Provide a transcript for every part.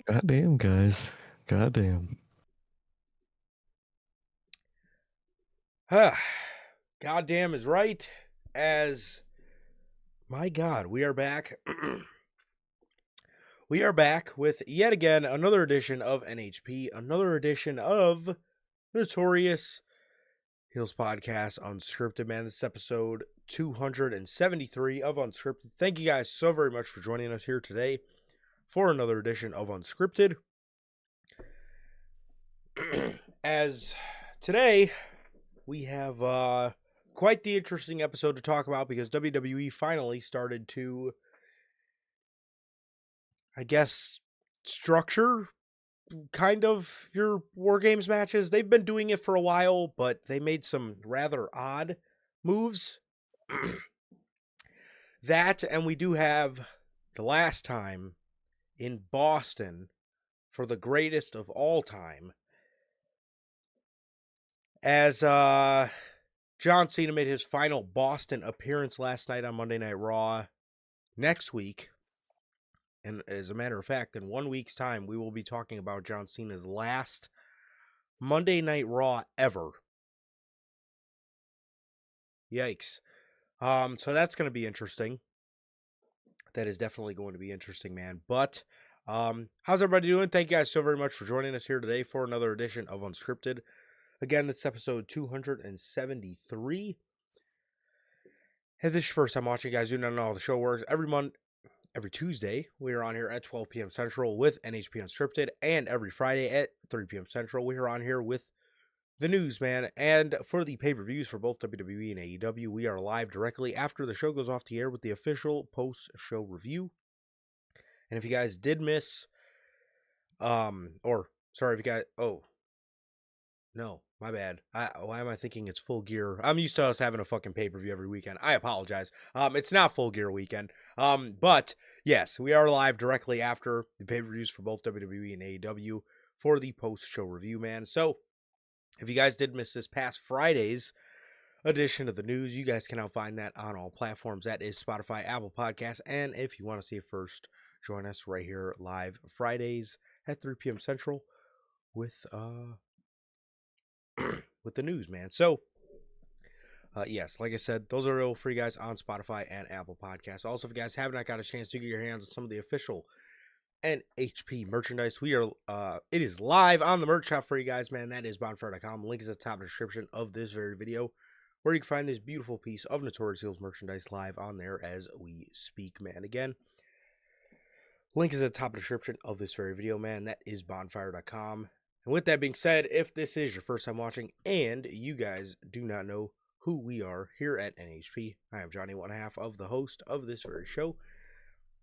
Goddamn, guys. Goddamn. Goddamn is right. As my God, we are back. We are back with yet again another edition of NHP, another edition of Notorious Hills Podcast Unscripted. Man, this is episode 273 of Unscripted. Thank you guys so very much for joining us here today for another edition of Unscripted. As today we have quite the interesting episode to talk about because WWE finally started to, I guess, structure kind of your War Games matches. They've been doing it for a while, but they made some rather odd moves. That, and we do have the last time in Boston for the greatest of all time, as John Cena made his final Boston appearance last night on Monday Night Raw. Next week, and as a matter of fact, in 1 week's time, we will be talking about John Cena's last Monday Night Raw ever. Yikes. So that's going to be interesting. That is definitely going to be interesting, man. But how's everybody doing? Thank you guys so very much for joining us here today for another edition of Unscripted. Again, this is episode 273. If this is your first time watching, guys, do not know how the show works. Every Tuesday, we are on here at 12 p.m. Central with NHP Unscripted, and every Friday at 3 p.m. Central, we are on here with the news, man. And for the pay-per-views for both WWE and AEW, we are live directly after the show goes off the air with the official post-show review. And if you guys did miss, if you guys, no, my bad. Why am I thinking it's Full Gear? I'm used to us having a fucking pay-per-view every weekend. I apologize. It's not Full Gear weekend. But yes, we are live directly after the pay-per-views for both WWE and AEW for the post-show review, man. So if you guys did miss this past Friday's edition of the news, you guys can now find that on all platforms. That is Spotify, Apple Podcasts, and if you want to see it first, join us right here live Fridays at 3 p.m. Central with with the news, man. So yes, like I said, those are available for you guys on Spotify and Apple Podcasts. Also, if you guys have not got a chance to get your hands on some of the official NHP merchandise, we are it is live on the merch shop for you guys, man. That is bonfire.com. Link is at the top of the description of this very video, where you can find this beautiful piece of Notorious Heels merchandise live on there as we speak, man. Again, link is at the top of the description of this very video, man. That is bonfire.com. And with that being said, if this is your first time watching and you guys do not know who we are here at NHP, I am Johnny, one half of the host of this very show.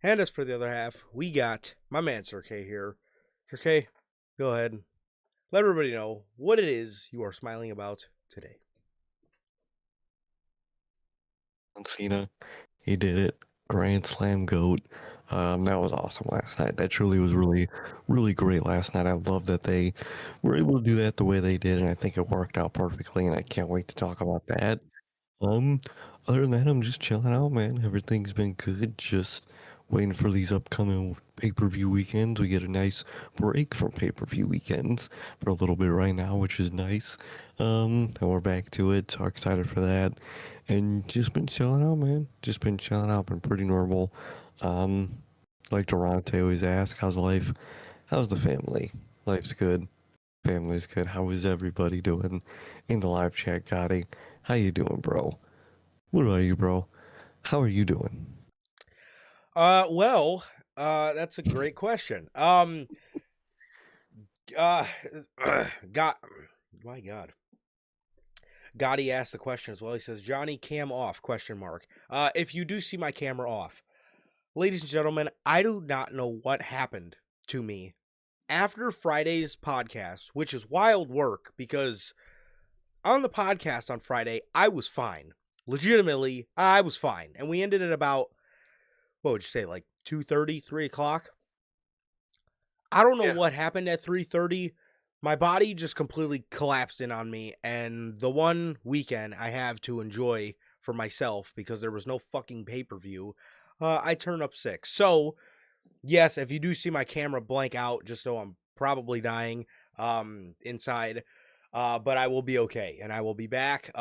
And as for the other half, we got my man Sir K here. Sir K, go ahead and let everybody know what it is you are smiling about today. Cena, he did it. Grand Slam GOAT. That was awesome last night. That truly was really, really great last night. I love that they were able to do that the way they did, and I think it worked out perfectly, and I can't wait to talk about that. Um, Other than that, I'm just chilling out, man. Everything's been good. Just waiting for these upcoming pay-per-view weekends. We get a nice break from pay-per-view weekends for a little bit right now, which is nice. And we're back to it. So excited for that. And just been chilling out, man. Just been chilling out. Been pretty normal. Um, like Durante always asks, how's life? How's the family? Life's good. Family's good. How is everybody doing in the live chat, Gotti? How you doing, bro? What about you, bro? How are you doing? That's a great question. God, my God. Gotti asked the question as well. He says, Johnny, cam off, question mark. If you do see my camera off, ladies and gentlemen, I do not know what happened to me after Friday's podcast, which is wild work because on the podcast on Friday, I was fine. Legitimately, I was fine. And we ended at about, what would you say, like 2:30, 3 o'clock? I don't know Yeah. what happened at 3:30. My body just completely collapsed in on me, and the one weekend I have to enjoy for myself because there was no fucking pay-per-view, I turned up sick. So, yes, if you do see my camera blank out, just know I'm probably dying inside, but I will be okay, and I will be back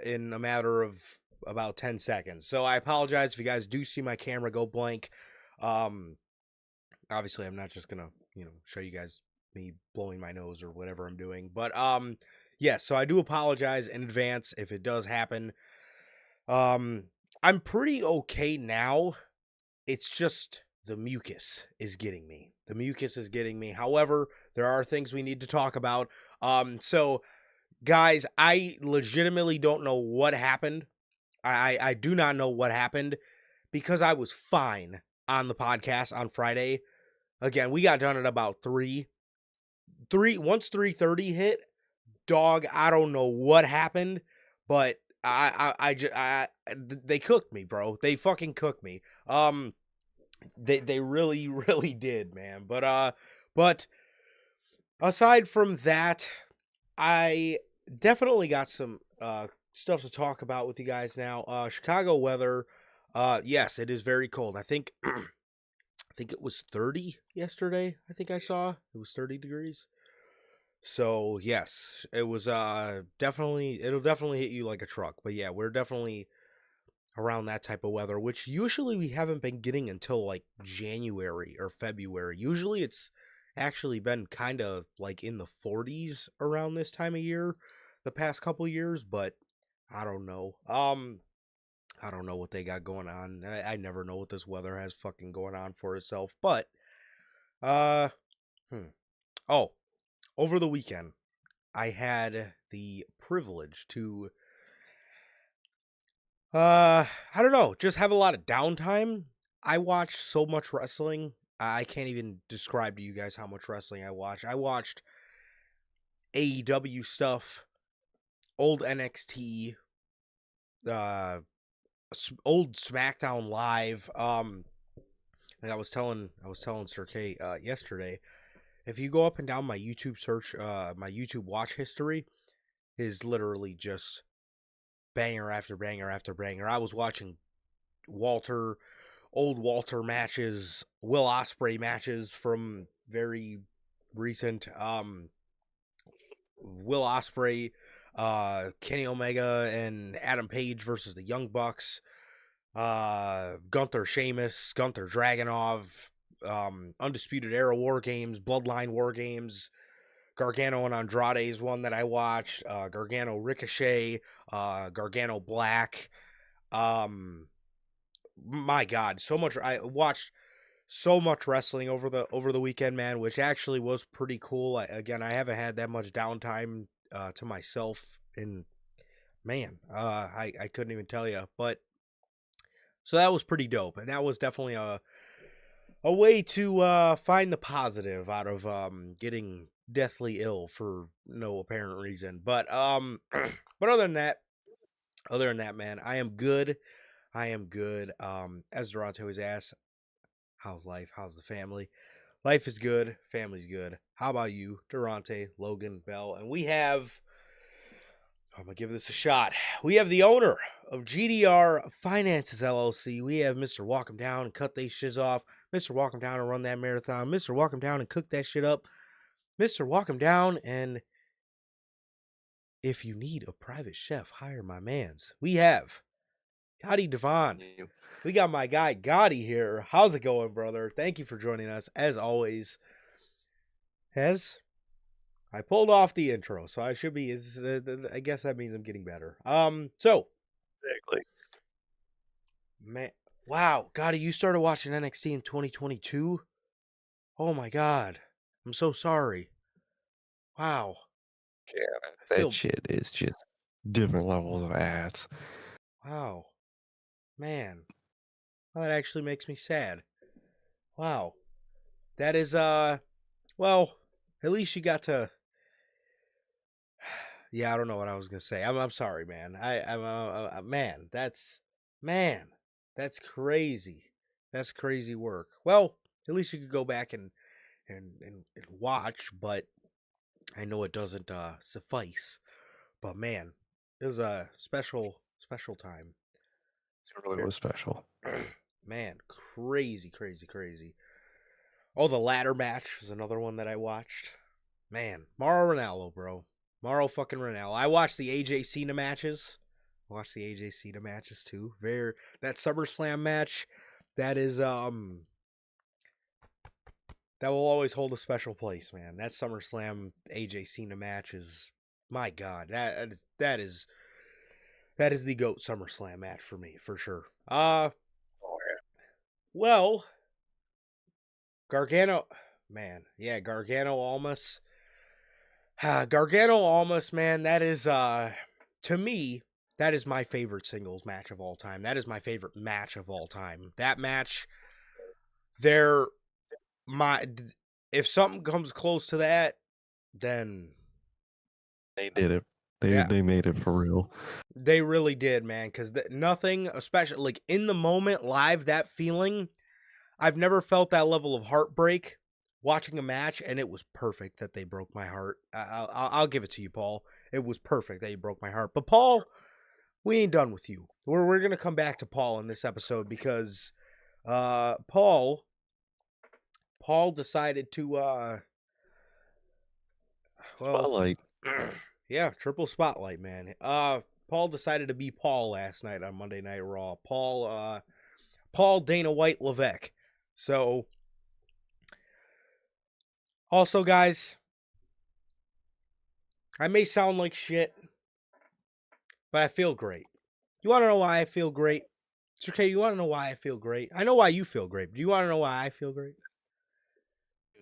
in a matter of about 10 seconds. So I apologize if you guys do see my camera go blank. Obviously, I'm not just gonna, show you guys me blowing my nose or whatever I'm doing. But yes, so I do apologize in advance if it does happen. I'm pretty okay now. It's just the mucus is getting me. The mucus is getting me. However, there are things we need to talk about. So guys, I legitimately don't know what happened. I do not know what happened because I was fine on the podcast on Friday. Again, we got done at about 3. Once 3:30 hit, dog, I don't know what happened, but they cooked me, bro. They fucking cooked me. They really really did, man. But aside from that, I definitely got some stuff to talk about with you guys now. Chicago weather, yes, it is very cold. I think I think it was 30 yesterday. I think I saw it was 30 degrees. So yes, it was definitely, it'll definitely hit you like a truck. But yeah, we're definitely around that type of weather, which usually we haven't been getting until like January or February. Usually it's actually been kind of like in the 40s around this time of year the past couple years, but I don't know. I don't know what they got going on. I never know what this weather has fucking going on for itself. But uh oh, over the weekend I had the privilege to I don't know, just have a lot of downtime. I watch so much wrestling. I can't even describe to you guys how much wrestling I watch. I watched AEW stuff, old NXT, uh old SmackDown Live. And I was telling Sir K yesterday, if you go up and down my YouTube search, my YouTube watch history is literally just banger after banger after banger. I was watching Walter, old Walter matches, Will Ospreay matches from very recent. Will Ospreay, Kenny Omega, and Adam Page versus the Young Bucks. Gunther Sheamus, Gunther Dragunov, Undisputed Era War Games, Bloodline War Games, Gargano and Andrade is one that I watched. Gargano Ricochet, Gargano Black. My God, so much. I watched so much wrestling over the weekend, man, which actually was pretty cool. I haven't had that much downtime to myself, and man, I couldn't even tell you, but so that was pretty dope, and that was definitely a way to find the positive out of getting deathly ill for no apparent reason. But but other than that, man, I am good. I am good. As Durante always asks, how's life? How's the family? Life is good. Family's good. How about you, Durante, Logan, Bell? And I'm gonna give this a shot. We have the owner of GDR Finances LLC. We have Mr. Walk him down and cut these shits off. Mr. Walk him down and run that marathon. Mr. Walk him down and cook that shit up. Mr. Walk him down, and if you need a private chef, hire my mans. We have Gotti Devon. We got my guy Gotti here. How's it going, brother? Thank you for joining us as always. I pulled off the intro, so I should be. I guess that means I'm getting better. So Exactly. man, wow, Gotti, you started watching NXT in 2022. Oh my God, I'm so sorry. Wow, Yeah, I that feel. shit is just different levels of ass. Wow, man, well, that actually makes me sad. Wow, that is well, at least you got to. Yeah, I don't know what I was gonna say. I'm sorry, man. I'm man. Man. That's crazy. That's crazy work. Well, at least you could go back and watch, but I know it doesn't suffice. But man, it was a special time. It really was special. Man, crazy, crazy, crazy. Oh, the ladder match is another one that I watched. Man, Mauro Ranallo, bro. Mauro fucking Ranallo. I watched the AJ Cena matches. I watched the AJ Cena matches too. That SummerSlam match, that is that will always hold a special place, man. That SummerSlam AJ Cena match is, my God, that is the GOAT SummerSlam match for me, for sure. Oh, Well, Gargano, man, yeah, Gargano Almas. Gargano Almas, man, that is to me, that is my favorite singles match of all time. That is my favorite match of all time. That match, there, my, if something comes close to that, then they did it. They yeah, they made it for real. they really did, man. Because nothing, especially like in the moment, live, that feeling, I've never felt that level of heartbreak watching a match, and it was perfect that they broke my heart. I'll give it to you, Paul. It was perfect that you broke my heart. But Paul, we ain't done with you. We're gonna come back to Paul in this episode because Paul decided to well Spotlight. yeah, triple spotlight, man. Paul decided to be Paul last night on Monday Night Raw. Paul Dana White Levesque. So also, guys, I may sound like shit, but I feel great. You want to know why I feel great? It's okay. You want to know why I feel great? I know why you feel great. Do you want to know why I feel great?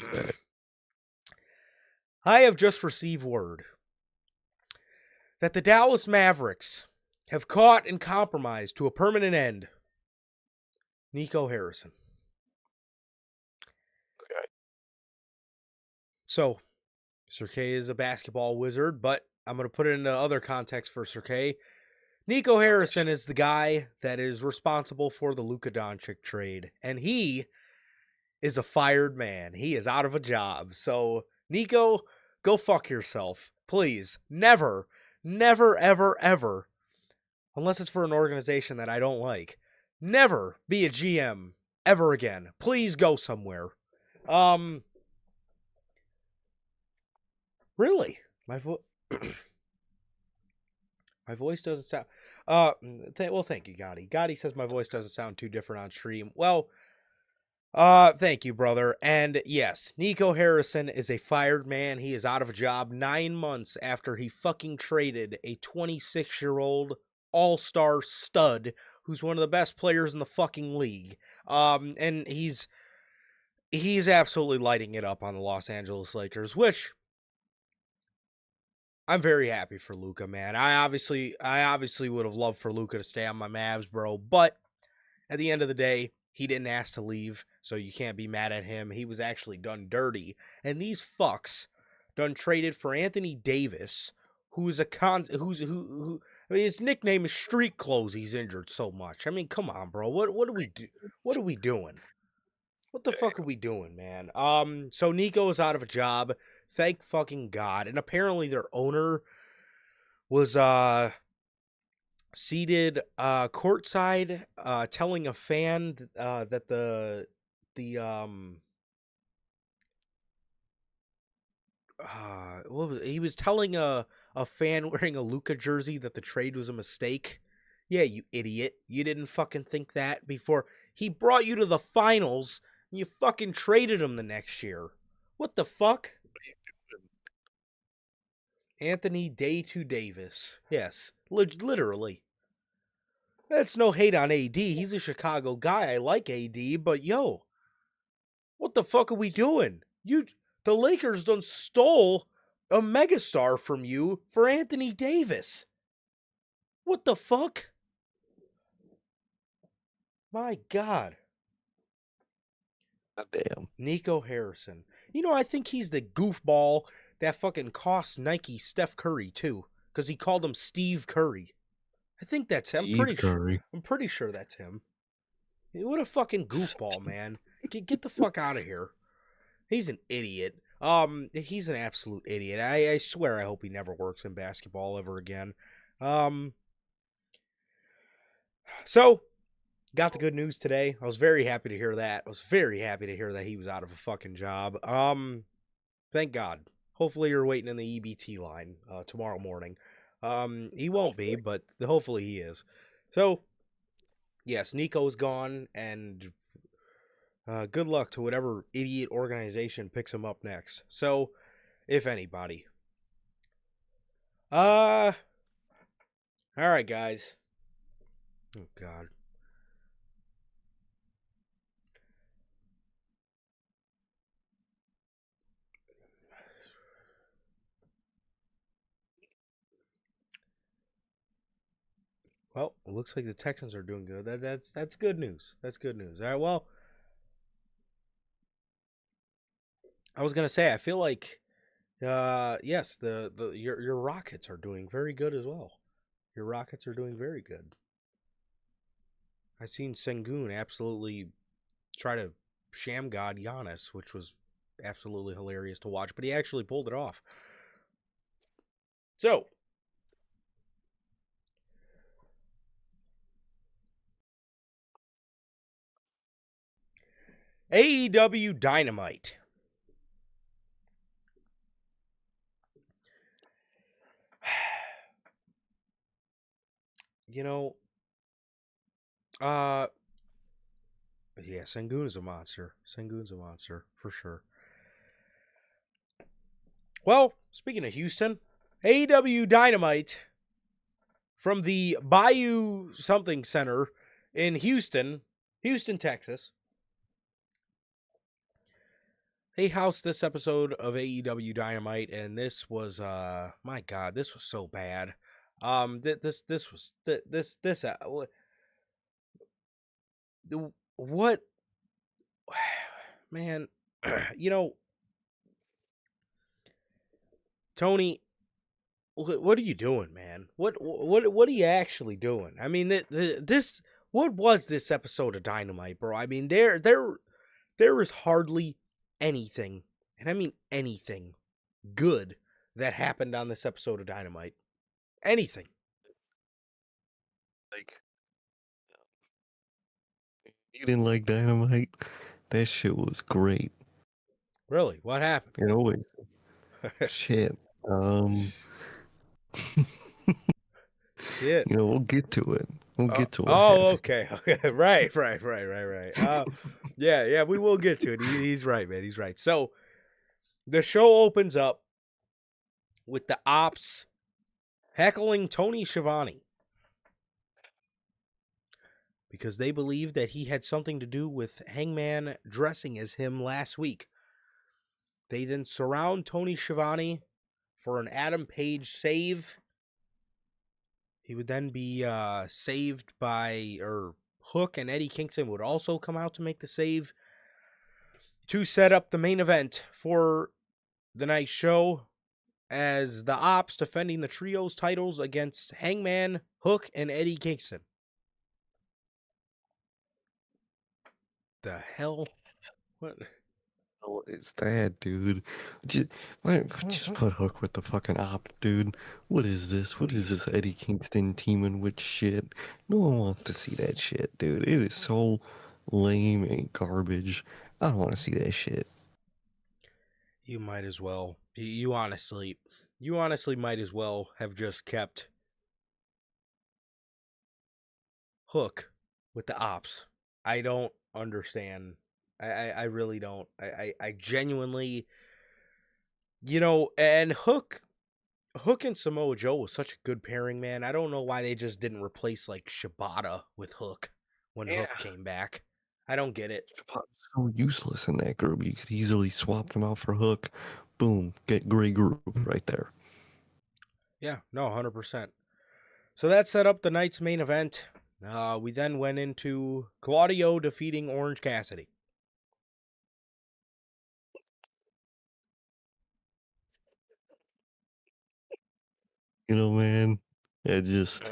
Is that I have just received word that the Dallas Mavericks have caught and compromised to a permanent end Nico Harrison. okay? So, Sir K is a basketball wizard, but I'm going to put it into other context for Sir K. Nico Harrison is the guy that is responsible for the Luka Doncic trade, and he is a fired man. He is out of a job. So, Nico, go fuck yourself. Please. Never, never, ever, ever, unless it's for an organization that I don't like, never be a GM ever again. Please go somewhere. Really? My my voice doesn't sound well, thank you, Gotti. Gotti says my voice doesn't sound too different on stream. Well, thank you, brother. And yes, Nico Harrison is a fired man. He is out of a job 9 months after he fucking traded a 26-year-old all-star stud who's one of the best players in the fucking league. And he's absolutely lighting it up on the Los Angeles Lakers, which I'm very happy for Luka, man. I obviously would have loved for Luka to stay on my Mavs, bro, but at the end of the day, he didn't ask to leave, so you can't be mad at him. He was actually done dirty. And these fucks done traded for Anthony Davis, who's a who I mean, his nickname is Street Clothes. He's injured so much. I mean, come on, bro. What do we do? What are we doing? What the fuck are we doing, man? So Nico is out of a job. Thank fucking God. And apparently their owner was seated courtside telling a fan that the what was he was telling a fan wearing a Luka jersey that the trade was a mistake. Yeah, you idiot. You didn't fucking think that before. He brought you to the finals and you fucking traded him the next year. What the fuck? Anthony Day to Davis. Yes, literally. That's no hate on AD. He's a Chicago guy. I like AD, but yo, what the fuck are we doing? The Lakers done stole a megastar from you for Anthony Davis. What the fuck? My God. God damn. Nico Harrison. You know, I think he's the goofball that fucking cost Nike Steph Curry too, because he called him Steve Curry. I think that's him. Steve Curry. I'm pretty sure that's him. What a fucking goofball, man. Get the fuck out of here. He's an idiot. He's an absolute idiot. I swear I hope he never works in basketball ever again. So, got the good news today. I was very happy to hear that. I was very happy to hear that he was out of a fucking job. Thank God. Hopefully you're waiting in the EBT line tomorrow morning. He won't be, but hopefully he is. So, yes, Nico's gone, and good luck to whatever idiot organization picks him up next. So, if anybody. All right, guys. Oh, God. Well, it looks like the Texans are doing good. That's good news. That's good news. All right, well, I was gonna say I feel like yes, your Rockets are doing very good as well. Your Rockets are doing very good. I seen Sengun absolutely try to sham god Giannis, which was absolutely hilarious to watch, but he actually pulled it off. So, AEW Dynamite. You know, yeah, Sengun is a monster. Sengun's a monster for sure. Well, speaking of Houston, AEW Dynamite from the Bayou something center in Houston, Texas. They housed this episode of AEW Dynamite, and this was my God, this was so bad. What man, you know, Tony, what are you doing, man? What are you actually doing? I mean, this what was this episode of Dynamite, bro? I mean, there is hardly anything, and I mean anything good that happened on this episode of Dynamite. Anything. Like, you didn't like Dynamite? That shit was great. Really? What happened? It always shit. Shit. We'll get to it. We'll get to what Oh, happened. okay. Okay. Right. Yeah, we will get to it. He's right, man. He's right. So the show opens up with the ops heckling Tony Schiavone because they believe that he had something to do with Hangman dressing as him last week. They then surround Tony Schiavone for an Adam Page save. He would then be saved by, or Hook and Eddie Kingston would also come out to make the save to set up the main event for the night's show as the Ops defending the trios titles against Hangman, Hook, and Eddie Kingston. The hell? What? Oh, it's that, dude. Just put Hook with the fucking op, dude. What is this? What is this Eddie Kingston teaming with shit? No one wants to see that shit, dude. It is so lame and garbage. I don't want to see that shit. You might as well. You honestly might as well have just kept Hook with the Ops. I don't understand. I really don't. I genuinely, and Hook and Samoa Joe was such a good pairing, man. I don't know why they just didn't replace like Shibata with Hook when Hook came back. I don't get it. So useless in that group. You could easily swap them out for Hook. Boom, get great group right there. Yeah, no, 100%. So that set up the night's main event. We then went into Claudio defeating Orange Cassidy. Man, it just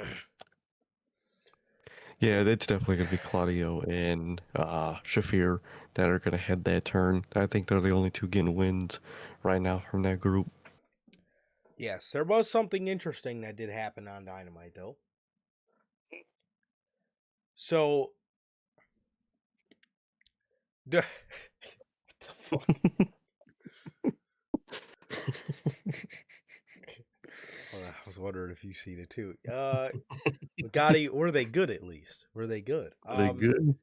yeah, that's definitely gonna be Claudio and Shafir that are gonna head that turn. I think they're the only two getting wins right now from that group. Yes, there was something interesting that did happen on Dynamite, though. So, what the fuck? Well, I was wondering if you've seen it too. Gotti, were they good at least? Were they good? Are they good?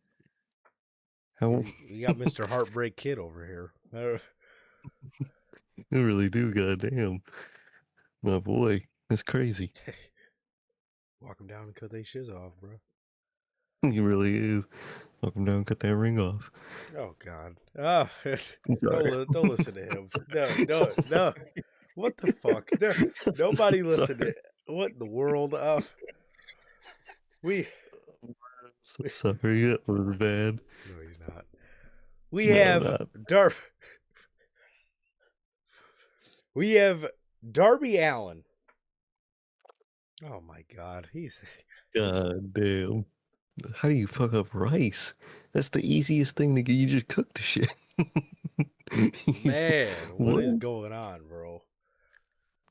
How We got Mr. Heartbreak Kid over here. they really do, goddamn. My boy, that's crazy. Walk him down and cut their shiz off, bro. He really is. Welcome down, cut that ring off. Oh God. Oh, don't listen to him. No. What the fuck? Nobody listen to what in the world? So sorry, that was bad. No, he's not. We have We have Darby Allin. Oh my God, God damn. How do you fuck up rice? That's the easiest thing to get. You just cook the shit. Man, what is going on, bro?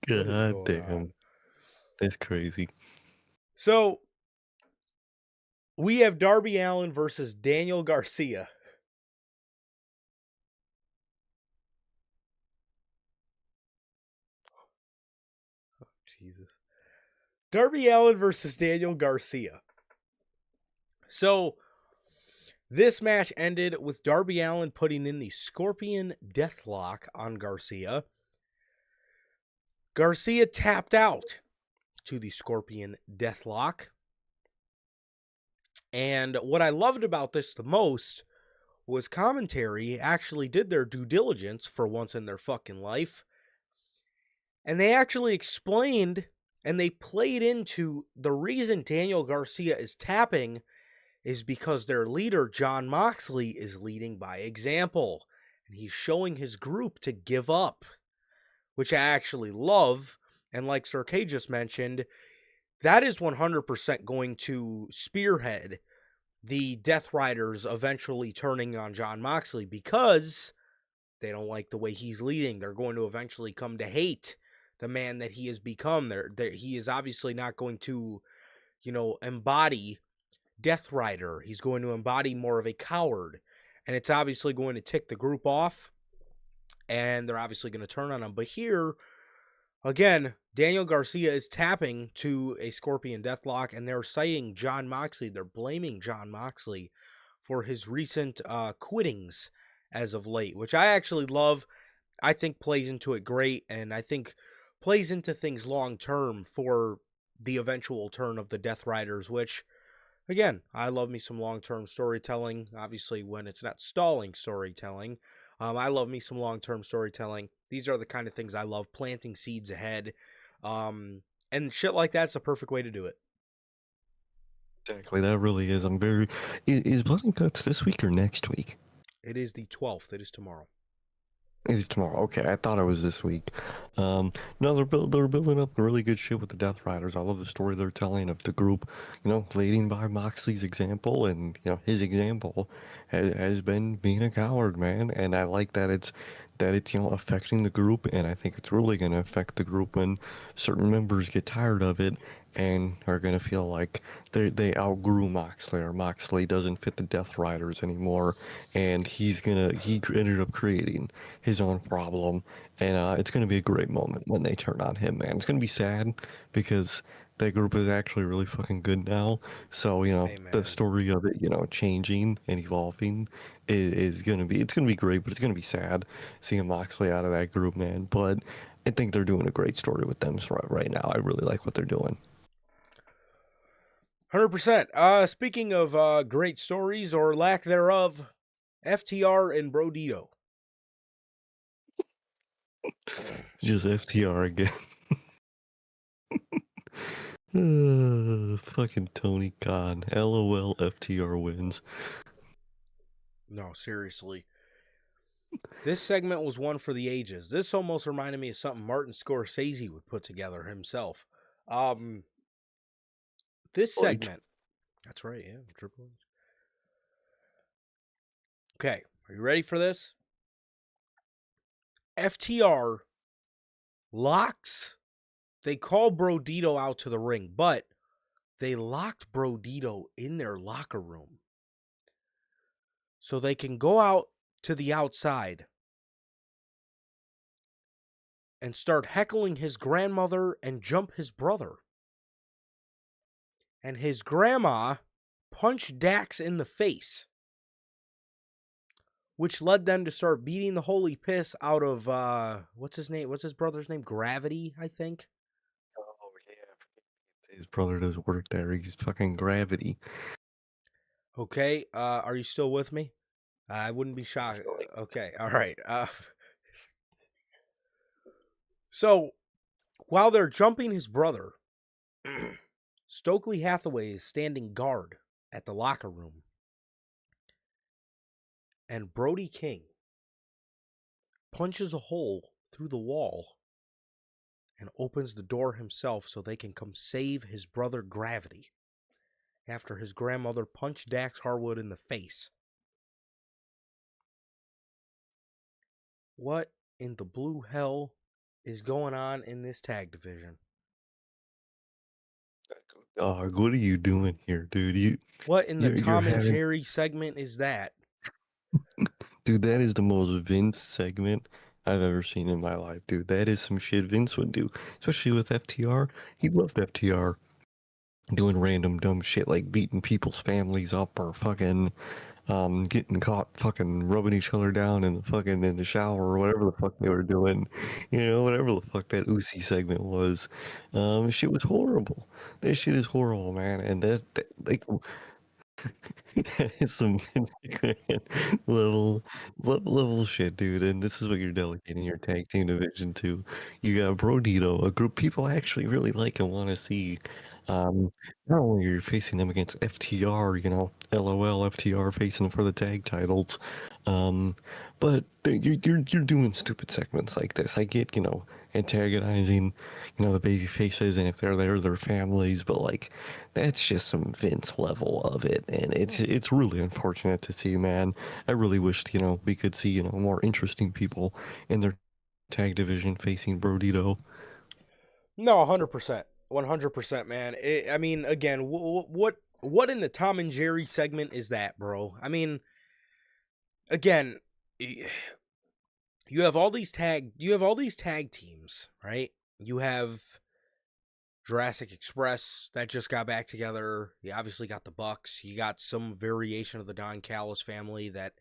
God damn. That's crazy. So we have Darby Allin versus Daniel Garcia. Oh, Jesus. Darby Allin versus Daniel Garcia. So this match ended with Darby Allin putting in the Scorpion Deathlock on Garcia. Garcia tapped out. to the Scorpion Deathlock. And what I loved about this the most was commentary actually did their due diligence for once in their fucking life. And they actually explained and they played into the reason Daniel Garcia is tapping is because their leader, John Moxley, is leading by example. And he's showing his group to give up, which I actually love. And like Sir K just mentioned, that is 100% going to spearhead the Death Riders eventually turning on John Moxley because they don't like the way he's leading. They're going to eventually come to hate the man that he has become. He is obviously not going to, embody Death Rider. He's going to embody more of a coward. And it's obviously going to tick the group off. And they're obviously going to turn on him. But here, again, Daniel Garcia is tapping to a Scorpion Deathlock, and they're citing John Moxley. They're blaming John Moxley for his recent quittings as of late, which I actually love. I think plays into it great, and I think plays into things long term for the eventual turn of the Death Riders, which, again, I love me some long term storytelling, obviously, when it's not stalling storytelling. I love me some long term storytelling. These are the kind of things I love, planting seeds ahead. And shit like that's a perfect way to do it. Exactly, that really is. Is Blood and Guts this week or next week? It is the 12th. It is tomorrow. It is tomorrow. Okay, I thought it was this week. No, they're building up really good shit with the Death Riders. I love the story they're telling of the group, leading by Moxley's example, and his example has been being a coward, man. And I like that it's affecting the group, and I think it's really going to affect the group when certain members get tired of it and are going to feel like they outgrew Moxley, or Moxley doesn't fit the Death Riders anymore, and he ended up creating his own problem, and it's going to be a great moment when they turn on him, man. It's going to be sad because that group is actually really fucking good now. So, the Amen. story of it, changing and evolving is going to be, it's going to be great, but it's going to be sad seeing Moxley out of that group, man. But I think they're doing a great story with them right now. I really like what they're doing. 100%. Speaking of great stories or lack thereof, FTR and Brodito. Just FTR again. Fucking Tony Khan. LOL, FTR wins. No, seriously. This segment was one for the ages. This almost reminded me of something Martin Scorsese would put together himself. This segment. That's right, yeah, Triple H. Okay, are you ready for this? FTR locks. They call Brodito out to the ring, but they locked Brodito in their locker room so they can go out to the outside and start heckling his grandmother and jump his brother. And his grandma punched Dax in the face, which led them to start beating the holy piss out of, what's his name? What's his brother's name? Gravity, I think. Oh, yeah. His brother does work there. He's fucking Gravity. Okay, are you still with me? I wouldn't be shocked. Okay, all right. So, while they're jumping his brother, Stokely Hathaway is standing guard at the locker room. And Brody King punches a hole through the wall and opens the door himself so they can come save his brother Gravity after his grandmother punched Dax Harwood in the face. What in the blue hell is going on in this tag division? Dog, what are you doing here, dude? What in the You're Tom and having, Jerry segment is that? dude. That is the most Vince segment I've ever seen in my life, dude. That is some shit Vince would do, especially with FTR. He loved FTR doing random dumb shit like beating people's families up or fucking getting caught fucking rubbing each other down in the shower or whatever the fuck they were doing, whatever the fuck that Uzi segment was. Shit was horrible. That shit is horrible, man. And that like it's some level, level shit, dude. And this is what you're delegating your tag team division to. You got Brodito, a group people actually really like and want to see. Um, Not only are you facing them against FTR, LOL FTR facing them for the tag titles, um, but you're doing stupid segments like this. I get, antagonizing, the baby faces, and if they're there, their families, but like that's just some Vince level of it, and it's really unfortunate to see, man. I really wished, we could see, more interesting people in their tag division facing Brodito. No, 100%. 100%, man. I mean, again, what in the Tom and Jerry segment is that, bro? I mean, again, you have all these tag teams, right? You have Jurassic Express that just got back together. You obviously got the Bucks. You got some variation of the Don Callis family that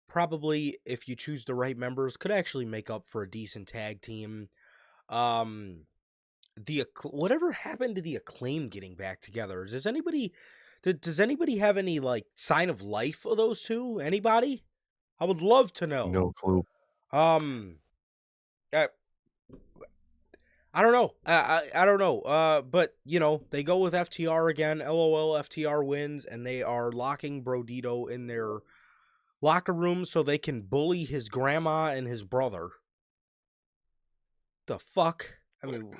probably, if you choose the right members, could actually make up for a decent tag team. Whatever happened to the Acclaim getting back together? Does anybody have any like sign of life of those two? Anybody? I would love to know. No clue. Um, I, I don't know. I don't know. But they go with FTR again. LOL, FTR wins, and they are locking Brodito in their locker room so they can bully his grandma and his brother. The fuck? I mean,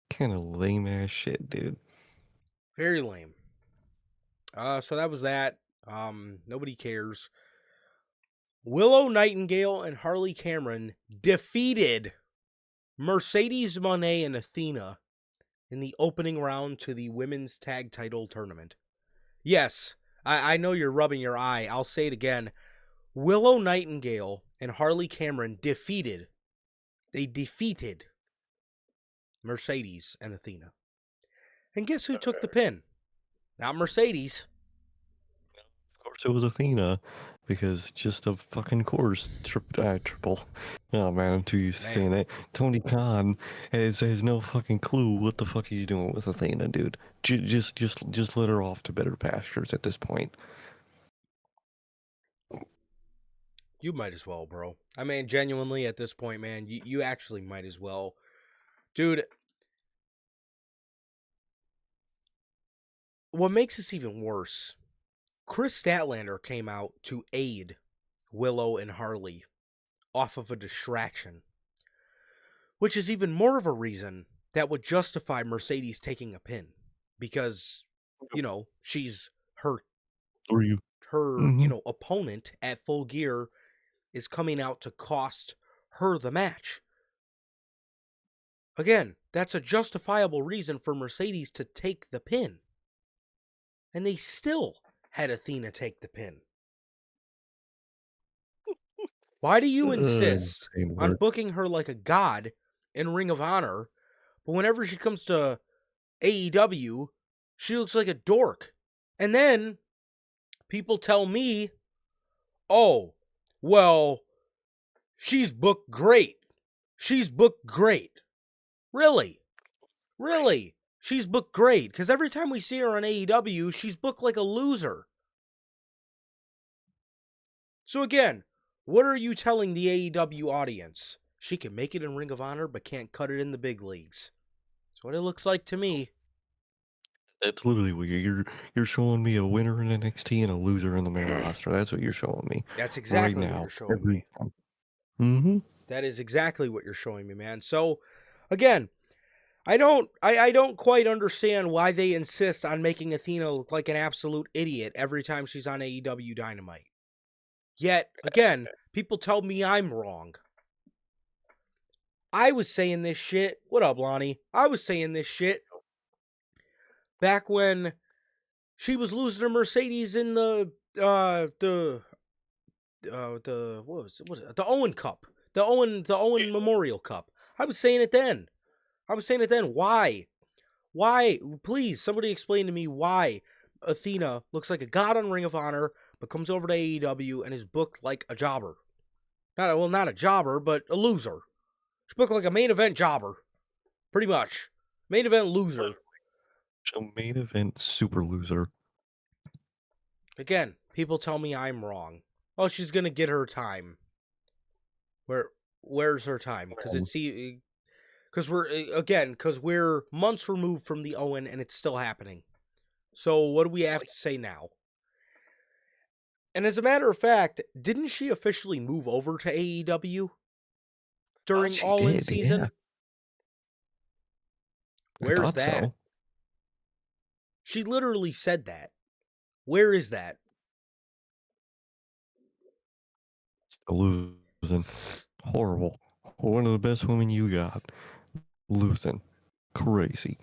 Kind of lame ass shit, dude. very lame. So that was that. Nobody cares. Willow Nightingale and Harley Cameron defeated Mercedes Moné and Athena in the opening round to the women's tag title tournament. Yes, I know you're rubbing your eye. I'll say it again. Willow Nightingale and Harley Cameron defeated Mercedes and Athena. And guess who took the pin? Not Mercedes. Of course it was Athena, because just a fucking course triple. Oh man, I'm too used to saying that. Tony Khan has no fucking clue what the fuck he's doing with Athena, dude. Just let her off to better pastures at this point. You might as well, bro. I mean, genuinely at this point, man, you actually might as well. Dude, what makes this even worse, Chris Statlander came out to aid Willow and Harley off of a distraction, which is even more of a reason that would justify Mercedes taking a pin, because, she's her opponent at Full Gear is coming out to cost her the match. Again, that's a justifiable reason for Mercedes to take the pin. And they still had Athena take the pin. Why do you insist on booking her like a god in Ring of Honor, but whenever she comes to AEW, she looks like a dork? And then people tell me, oh, well, she's booked great. She's booked great. Really? Really? She's booked great, because every time we see her on AEW, she's booked like a loser. So again, what are you telling the AEW audience? She can make it in Ring of Honor, but can't cut it in the big leagues. That's what it looks like to me. That's literally what you're showing me, a winner in NXT and a loser in the main roster. That's what you're showing me. That's exactly right now, what you're showing me. Mm-hmm. That is exactly what you're showing me, man. So, again, I don't quite understand why they insist on making Athena look like an absolute idiot every time she's on AEW Dynamite. Yet, again, people tell me I'm wrong. I was saying this shit. What up, Lonnie? I was saying this shit back when she was losing to Mercedes in the Owen Cup, the Owen Memorial Cup. I was saying it then. Why? Please, somebody explain to me why Athena looks like a god on Ring of Honor, but comes over to AEW and is booked like a jobber. Not a jobber, but a loser. She's booked like a main event jobber, pretty much. Main event loser. So main event super loser. Again, people tell me I'm wrong. Oh, she's gonna get her time. Where's her time? Because we're months removed from the Owen and it's still happening. So what do we have to say now? And as a matter of fact, didn't she officially move over to AEW during She All In did, season? yeah. I Where's thought that? so. She literally said that. Where is that? Losing. Horrible. One of the best women you got. Losing. Crazy.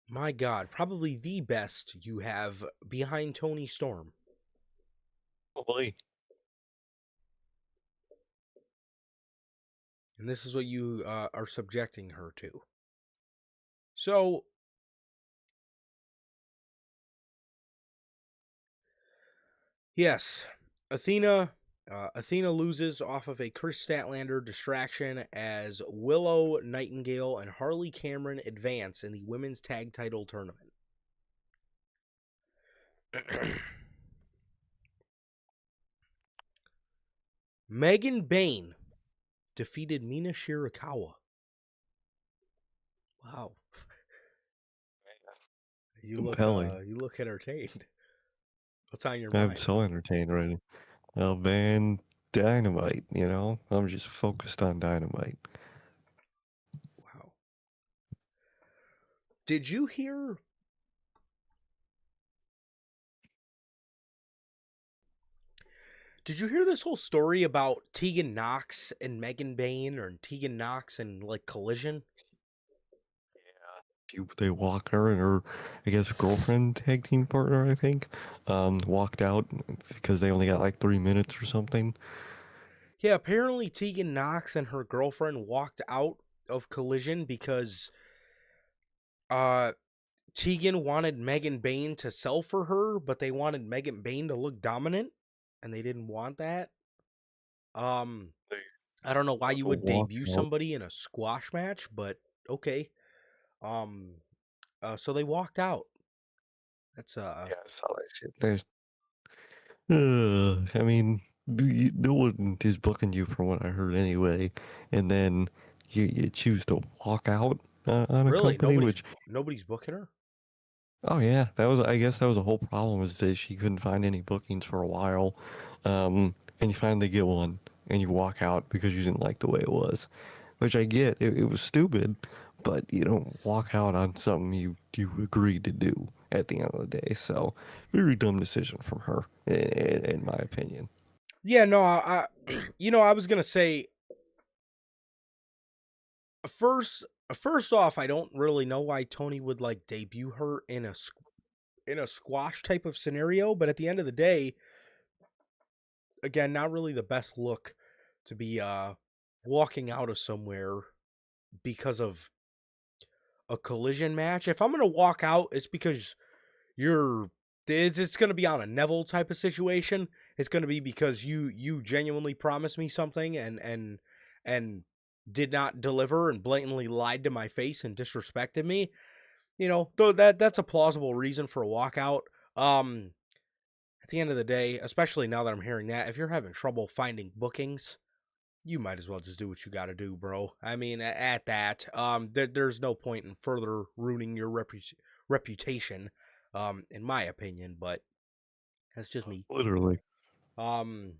My God, probably the best you have behind Tony Storm. Holy. And this is what you are subjecting her to. So, yes, Athena loses off of a Chris Statlander distraction as Willow Nightingale and Harley Cameron advance in the women's tag title tournament. Megan Bain defeated Mina Shirakawa. Wow. Compelling. You look entertained. What's on your I'm mind? so entertained right now. Man, Dynamite, you know? I'm just focused on Dynamite. Wow. Did you hear this whole story about Tegan Knox and Megan Bain, or Tegan Knox and like Collision? They walk her and her, I guess, girlfriend tag team partner, I think, walked out because they only got like 3 minutes or something. Yeah, apparently Tegan Knox and her girlfriend walked out of Collision because uh Tegan wanted Megan Bain to sell for her, but they wanted Megan Bain to look dominant, and they didn't want that. Um, They I don't know why got you the would debut walkout. somebody in a squash match, but okay. Um, so they walked out. That's Yeah, I saw that shit. I mean, no one is booking you from what I heard anyway, and then you choose to walk out on a really company, which, nobody's booking her. oh yeah, I guess that was a whole problem is that she couldn't find any bookings for a while, and you finally get one, and you walk out because you didn't like the way it was, which I get. It was stupid, but you don't walk out on something you agreed to do at the end of the day. So, very dumb decision from her, in my opinion. Yeah, no, I was gonna say first off, I don't really know why Tony would like debut her in a squash type of scenario, but at the end of the day, again, not really the best look to be walking out of somewhere because of a collision match. If I'm gonna walk out, it's because you're it's going to be on a Neville type of situation. It's going to be because you genuinely promised me something and did not deliver and blatantly lied to my face and disrespected me. You know, though that's a plausible reason for a walkout. Um at the end of the day, especially now that I'm hearing that, if you're having trouble finding bookings, you might as well just do what you got to do, bro. I mean, at that, there's no point in further ruining your reputation, in my opinion. But that's just me. Literally. Um,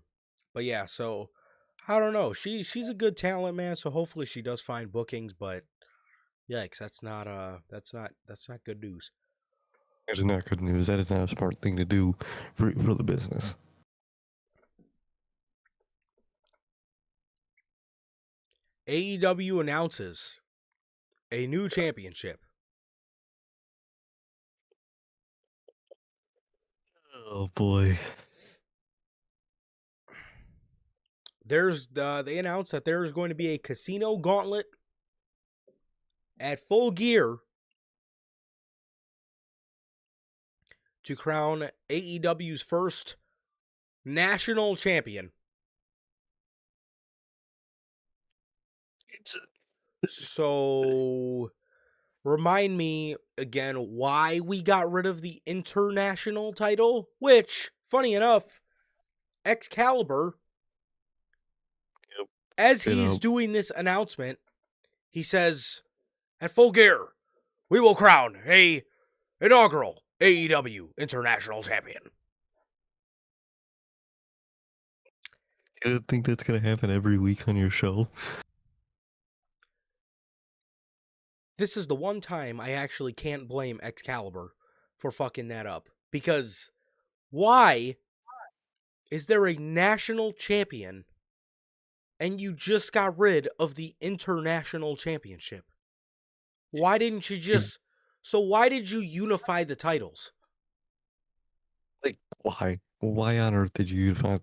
but yeah, so I don't know. She's a good talent, man. So hopefully she does find bookings. But yikes, that's not good news. That is not good news. That is not a smart thing to do for the business. AEW announces a new championship. Oh boy. They announced that there is going to be a casino gauntlet at Full Gear to crown AEW's first national champion. So, remind me again why we got rid of the international title, which, funny enough, Excalibur, Yep. as You he's know, doing this announcement, he says, at full gear, we will crown a inaugural AEW International Champion. you don't think that's gonna happen every week on your show? This is the one time I actually can't blame Excalibur for fucking that up. Because why is there a national champion and you just got rid of the international championship? Why didn't you You just. So, why did you unify the titles? like why? Why on earth did you unify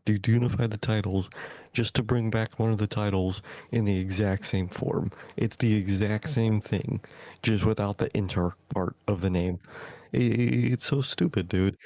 the titles just to bring back one of the titles in the exact same form? It's the exact same thing, just without the inter part of the name. It's so stupid, dude.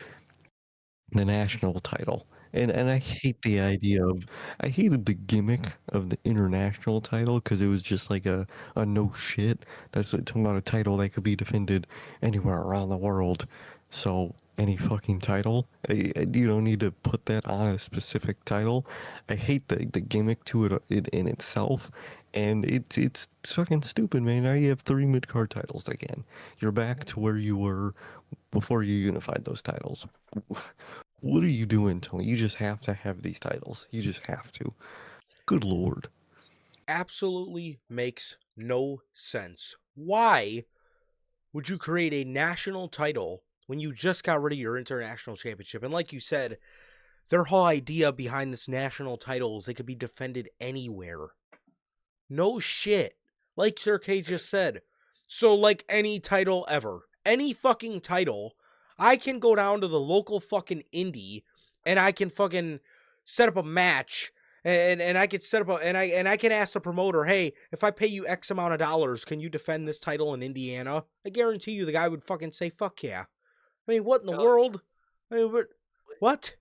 The national title. And I hate the idea of I hated the gimmick of the international title because it was just like a no shit. That's like talking about a title that could be defended anywhere around the world. So any fucking title, you don't need to put that on a specific title. I hate the gimmick to it in itself, and it's fucking stupid, man. Now you have three mid card titles again. You're back to where you were before you unified those titles. What are you doing, Tony? You just have to have these titles. You just have to. Good lord. Absolutely makes no sense. Why would you create a national title when you just got rid of your international championship? And like you said, their whole idea behind this national title is they could be defended anywhere. No shit. Like Sir K just said. So, like any title ever, any fucking title, I can go down to the local fucking indie and I can fucking set up a match and I can set up a and I can ask the promoter, hey, if I pay you X amount of dollars, can you defend this title in Indiana? I guarantee you the guy would fucking say, fuck yeah. I mean, what in the world? I mean, what?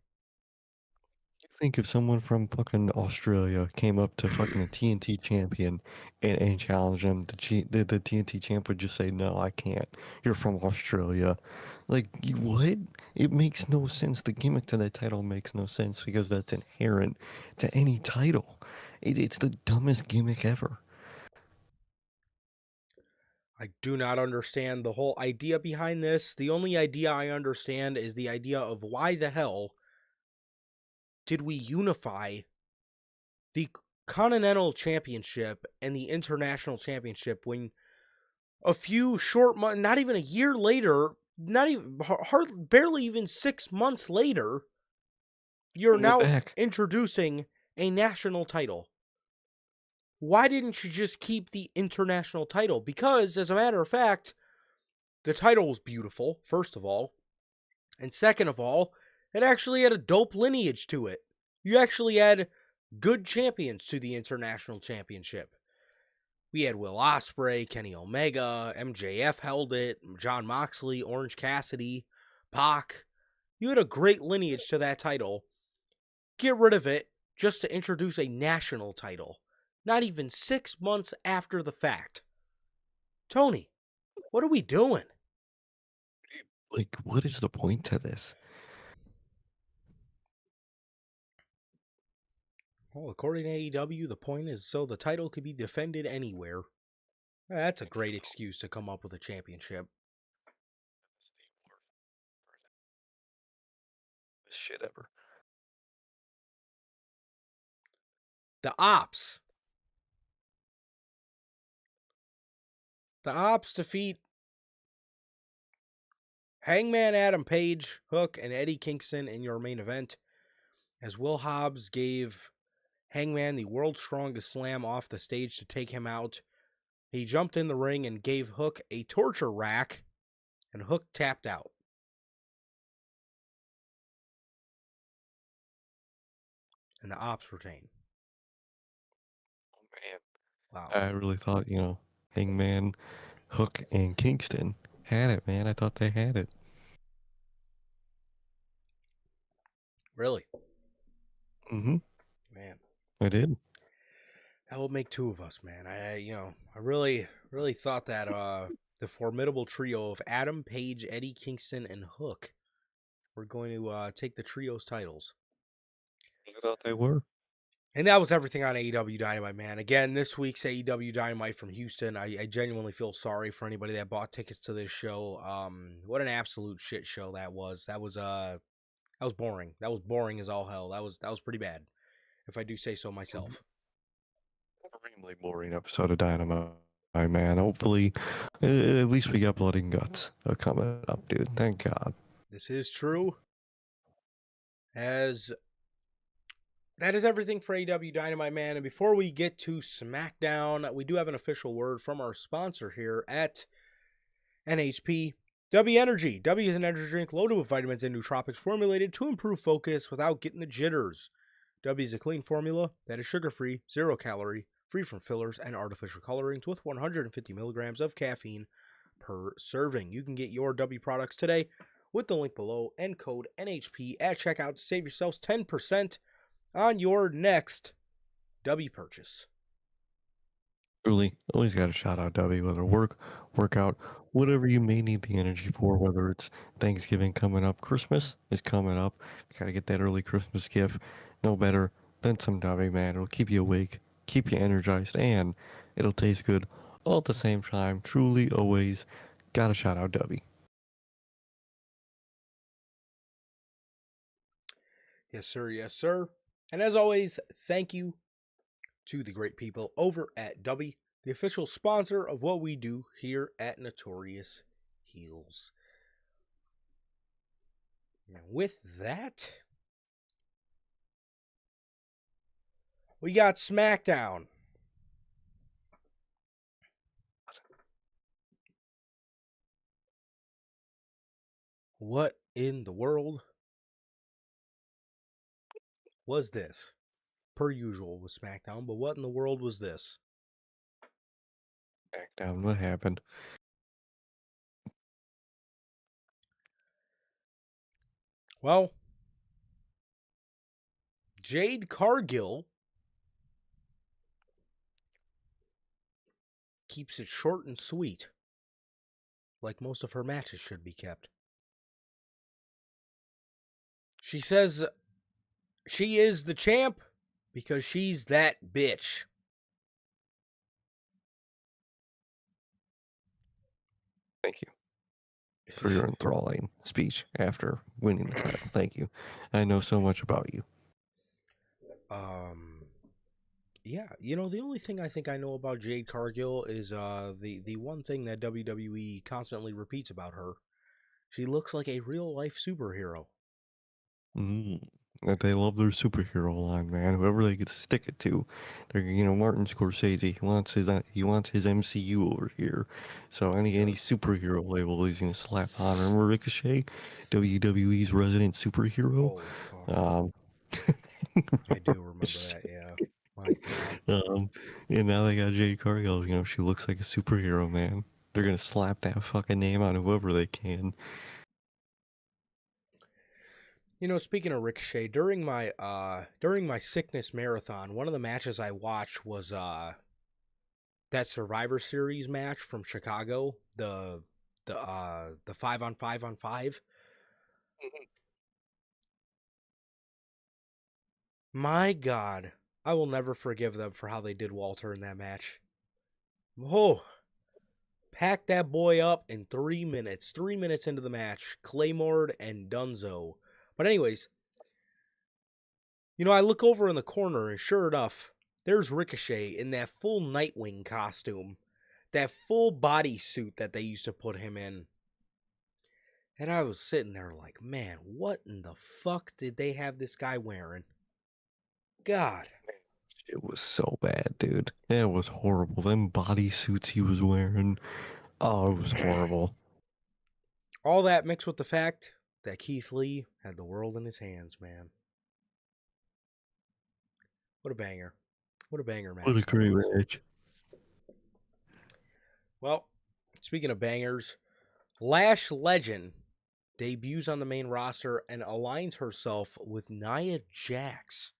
You think if someone from fucking Australia came up to fucking a TNT champion and challenged him, the TNT champ would just say, "No, I can't. You're from Australia." Like, what? It makes no sense. The gimmick to that title makes no sense because that's inherent to any title. It's the dumbest gimmick ever. I do not understand the whole idea behind this. The only idea I understand is the idea of why the hell did we unify the Continental Championship and the International Championship when a few short months, not even a year later, not even barely even 6 months later, you're Bring it now back. introducing a national title. Why didn't you just keep the international title? Because, as a matter of fact, the title was beautiful, first of all. And second of all, it actually had a dope lineage to it. You actually had good champions to the International Championship. We had Will Ospreay, Kenny Omega, MJF held it, John Moxley, Orange Cassidy, Pac. You had a great lineage to that title. Get rid of it just to introduce a national title. Not even 6 months after the fact. Tony, what are we doing? Like, what is the point to this? Well, according to AEW, the point is so the title could be defended anywhere. That's a great excuse to come up with a championship. It's the worst shit ever. The Ops. The Ops defeat Hangman Adam Page, Hook, and Eddie Kingston in your main event, as Will Hobbs gave Hangman the world's strongest slam off the stage to take him out. He jumped in the ring and gave Hook a torture rack, and Hook tapped out. And the Ops retain. Oh man. Wow. I really thought, Hangman, Hook, and Kingston had it, man. I thought they had it. Really? Mm-hmm. Man, I did. that will make two of us, man. I really thought that the formidable trio of Adam, Page, Eddie Kingston, and Hook were going to take the trios titles. I thought they were. And that was everything on AEW Dynamite, man. Again, this week's AEW Dynamite from Houston. I genuinely feel sorry for anybody that bought tickets to this show. What an absolute shit show that was. That was boring. That was boring as all hell. That was pretty bad, if I do say so Mhm. myself. Extremely boring episode of Dynamite, man. Hopefully, at least we got blood and guts coming up, dude. Thank God. This is true. As that is everything for AEW Dynamite, man. And before we get to SmackDown, we do have an official word from our sponsor here at NHP. W Energy. W is an energy drink loaded with vitamins and nootropics formulated to improve focus without getting the jitters. W is a clean formula that is sugar-free, 0-calorie, free from fillers and artificial colorings with 150 milligrams of caffeine per serving. You can get your W products today with the link below and code NHP at checkout to save yourselves 10% on your next W purchase. Truly, always got to shout out W, whether work, workout, whatever you may need the energy for, whether it's Thanksgiving coming up, Christmas is coming up. You got to get that early Christmas gift. No better than some W, man. It'll keep you awake, keep you energized, and it'll taste good all at the same time. Truly, always got to shout out W. Yes, sir. Yes, sir. And as always, thank you to the great people over at W, the official sponsor of what we do here at Notorious Heels. And with that, we got SmackDown. What in the world was this? Per usual with SmackDown, but what in the world was this? Back down, what happened? Well, Jade Cargill keeps it short and sweet, like most of her matches should be kept. She says she is the champ because she's that bitch. Thank you for your enthralling speech after winning the title. Thank you. I know so much about you. um yeah, the only thing I think I know about Jade Cargill is the one thing that WWE constantly repeats about her. She looks like a real life superhero. Mm. That they love their superhero line, man. Whoever they could stick it to, they're Martin Scorsese. He wants his MCU over here. So any Yep. superhero label he's gonna slap on. Remember Ricochet, WWE's resident superhero. Holy fuck. Um, I do remember that, yeah. My god. um, and now they got Jade Cargill. She looks like a superhero, man. They're gonna slap that fucking name on whoever they can. Speaking of Ricochet, during my sickness marathon, one of the matches I watched was that Survivor Series match from Chicago, the 5-on-5-on-5. My god, I will never forgive them for how they did Walter in that match. Oh, packed that boy up in 3 minutes. 3 minutes into the match, Claymore and Dunzo. But anyways, I look over in the corner and sure enough, there's Ricochet in that full Nightwing costume, that full body suit that they used to put him in. And I was sitting there like, man, what in the fuck did they have this guy wearing? God. It was so bad, dude. It was horrible. Them bodysuits he was wearing. Oh, it was horrible. All that mixed with the fact that Keith Lee had the world in his hands, man. What a banger. What a banger What a match that great was. match. Well, speaking of bangers, Lash Legend debuts on the main roster and aligns herself with Nia Jax.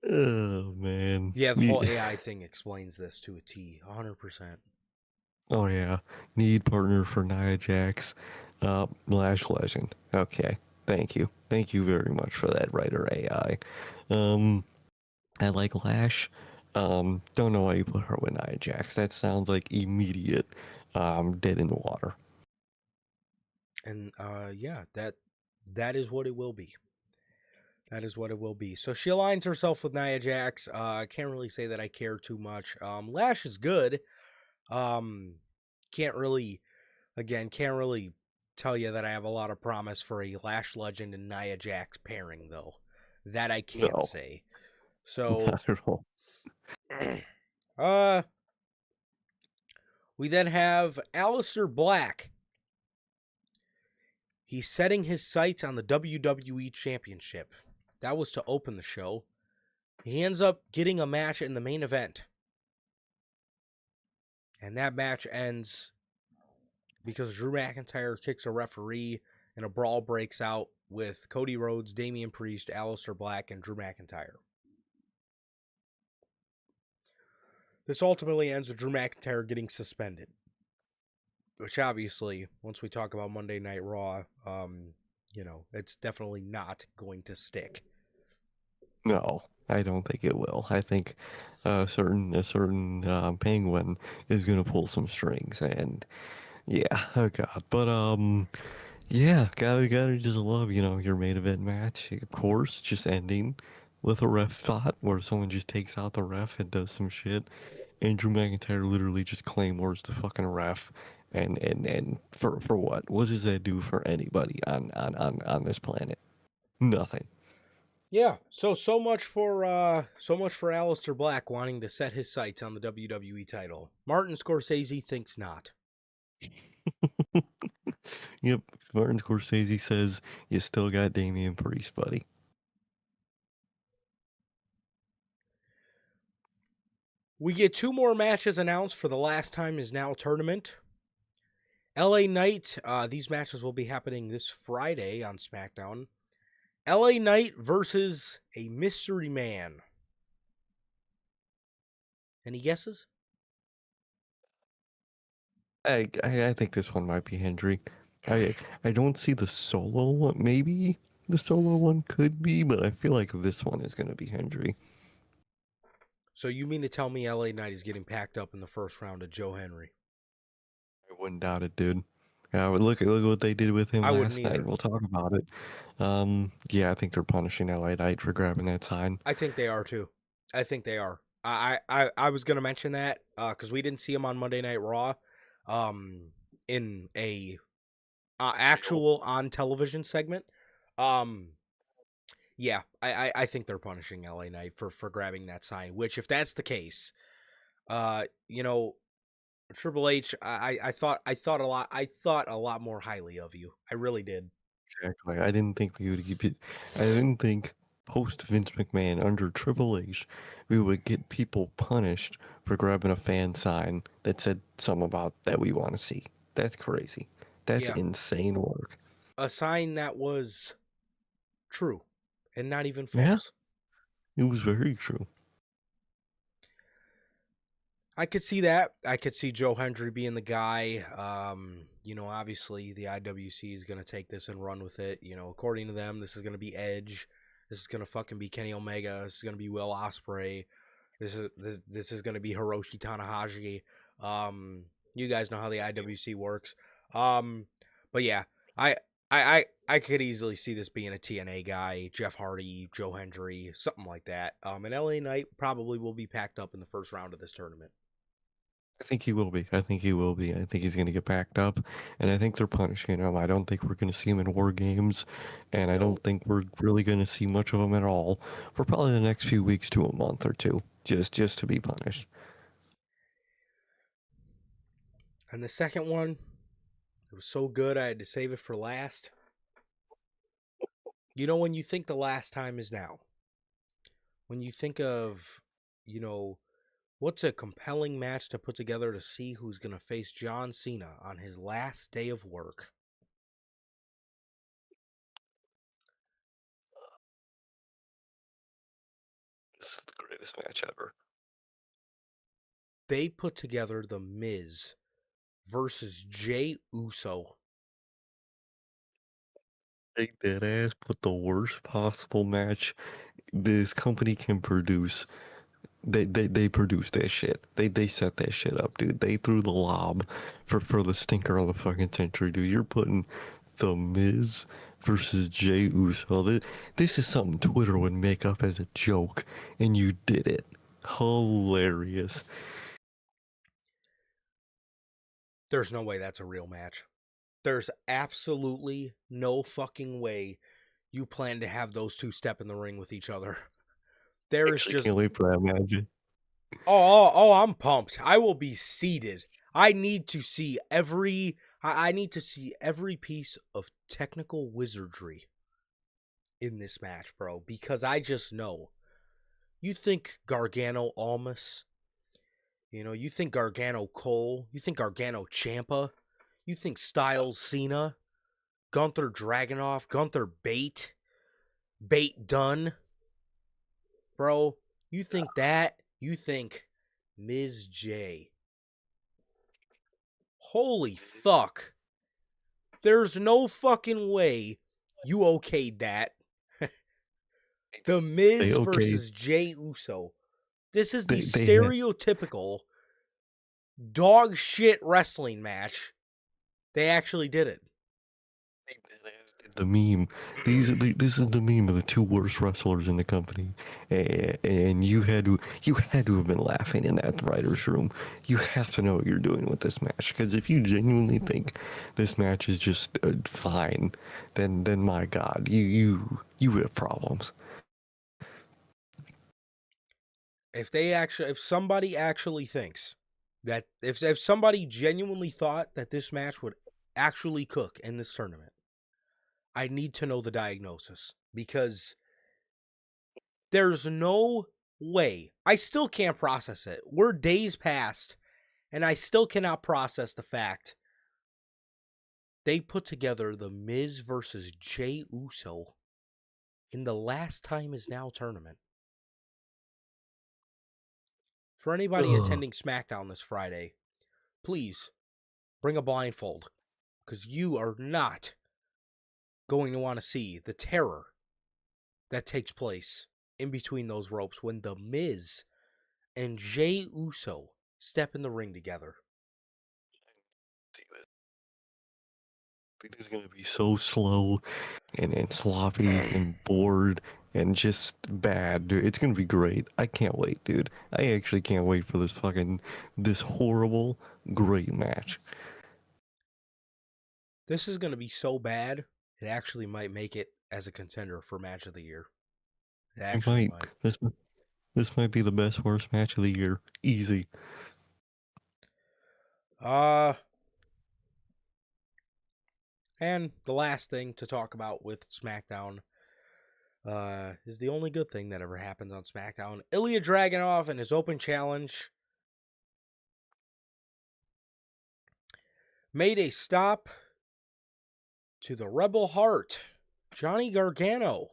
Oh man. Yeah, the whole AI thing explains this to a T, 100%. Oh yeah. Need partner for Nia Jax. Lash Legend. Okay. Thank you. Thank you very much for that, writer AI. Um, I like Lash. Don't know why you put her with Nia Jax. That sounds like immediate dead in the water. And yeah, that is what it will be. That is what it will be. So she aligns herself with Nia Jax. I can't really say that I care too much. Lash is good. Um, can't really, again, can't really tell you that I have a lot of promise for a Lash Legend and Nia Jax pairing, though. That I can't No, say. So, not at all. uh, we then have Aleister Black. He's setting his sights on the WWE Championship. That was to open the show. He ends up getting a match in the main event. And that match ends because Drew McIntyre kicks a referee and a brawl breaks out with Cody Rhodes, Damian Priest, Aleister Black, and Drew McIntyre. This ultimately ends with Drew McIntyre getting suspended. Which obviously, once we talk about Monday Night Raw, it's definitely not going to stick. No, I don't think it will. I think a certain penguin is gonna pull some strings, and yeah, oh god. But yeah, gotta just love your main event match, of course, just ending with a ref spot where someone just takes out the ref and does some shit, and Drew McIntyre literally just claymores the fucking ref, and for what? What does that do for anybody on this planet? Nothing. Yeah, so much for Aleister Black wanting to set his sights on the WWE title. Martin Scorsese thinks not. Yep, Martin Scorsese says you still got Damian Priest, buddy. We get two more matches announced for the Last Time Is Now tournament. LA Knight, these matches will be happening this Friday on SmackDown. LA Knight versus a mystery man. Any guesses? I think this one might be Hendry. I don't see the solo one. Maybe the solo one could be, but I feel like this one is gonna be Hendry. So you mean to tell me LA Knight is getting packed up in the first round of Joe Henry? I wouldn't doubt it, dude. Look what they did with him I wouldn't last night. either. We'll talk about it. Yeah, I think they're punishing LA Knight for grabbing that sign. I think they are too. I think they are. I was gonna mention that because we didn't see him on Monday Night Raw, in a actual on television segment. Um, yeah, I think they're punishing LA Knight for grabbing that sign. Which, if that's the case, uh, you know, Triple H, I thought a lot more highly of you. I really did. Exactly. I didn't think we would keep it. I didn't think post Vince McMahon under Triple H, we would get people punished for grabbing a fan sign that said something about that we want to see. That's crazy. That's Yeah, insane work. a sign that was true and not even Yeah, false. it was very true. I could see that. I could see Joe Hendry being the guy. Obviously the IWC is going to take this and run with it. According to them, this is going to be Edge. This is going to fucking be Kenny Omega. This is going to be Will Ospreay. This is going to be Hiroshi Tanahashi. You guys know how the IWC works. Um, but yeah, I I could easily see this being a TNA guy, Jeff Hardy, Joe Hendry, something like that. And LA Knight probably will be packed up in the first round of this tournament. I think he will be. I think he will be. I think he's going to get backed up, and I think they're punishing him. I don't think we're going to see him in War Games, and I don't No. think we're really going to see much of him at all for probably the next few weeks to a month or two, just to be punished. And the second one, it was so good I had to save it for last. When you think the last time is now, when you think of, you know, What's a compelling match to put together to see who's going to face John Cena on his last day of work? This is the greatest match ever. They put together The Miz versus Jey Uso. They dead ass put the worst possible match this company can produce. They produced that shit. They set that shit up, dude. They threw the lob for the stinker of the fucking century, dude. You're putting The Miz versus Jey Uso. This is something Twitter would make up as a joke, and you did it. Hilarious. There's no way that's a real match. There's absolutely no fucking way you plan to have those two step in the ring with each other. There is Actually, just can't wait for that match. I'm pumped. I will be seated. I need to see I need to see every piece of technical wizardry in this match, bro, because I just know. You think Gargano Almas, you think Gargano Cole, you think Gargano Champa, you think Styles Cena, Gunther Dragunov, Gunther Bate Dunn, bro. You think that? You think Ms. J. Holy fuck. There's no fucking way you okayed that. The They Miz okay. versus Jey Uso. This is the They had stereotypical dog shit wrestling match. They actually did it. the meme. This is the meme of the two worst wrestlers in the company, and you had to have been laughing in that writers' room. You have to know what you're doing with this match, because if you genuinely think this match is just fine, then my God, you have problems. If somebody actually thinks that if somebody genuinely thought that this match would actually cook in this tournament, I need to know the diagnosis, because there's no way. I still can't process it. We're days past and I still cannot process the fact they put together the Miz versus Jey Uso in the Last Time Is Now tournament. For anybody Ugh. attending SmackDown this Friday, please bring a blindfold, because you are not going to want to see the terror that takes place in between those ropes when the Miz and Jey Uso step in the ring together. This is gonna be so slow and sloppy and bored and just bad, dude. It's gonna be great. I can't wait, dude. I actually can't wait for this horrible, great match. This is going to be so bad, it actually might make it as a contender for match of the year. It It actually might. might. This might be the best worst match of the year. Easy. Uh and the last thing to talk about with SmackDown is the only good thing that ever happened on SmackDown. Ilya Dragunov and his open challenge made a stop to the Rebel Heart, Johnny Gargano.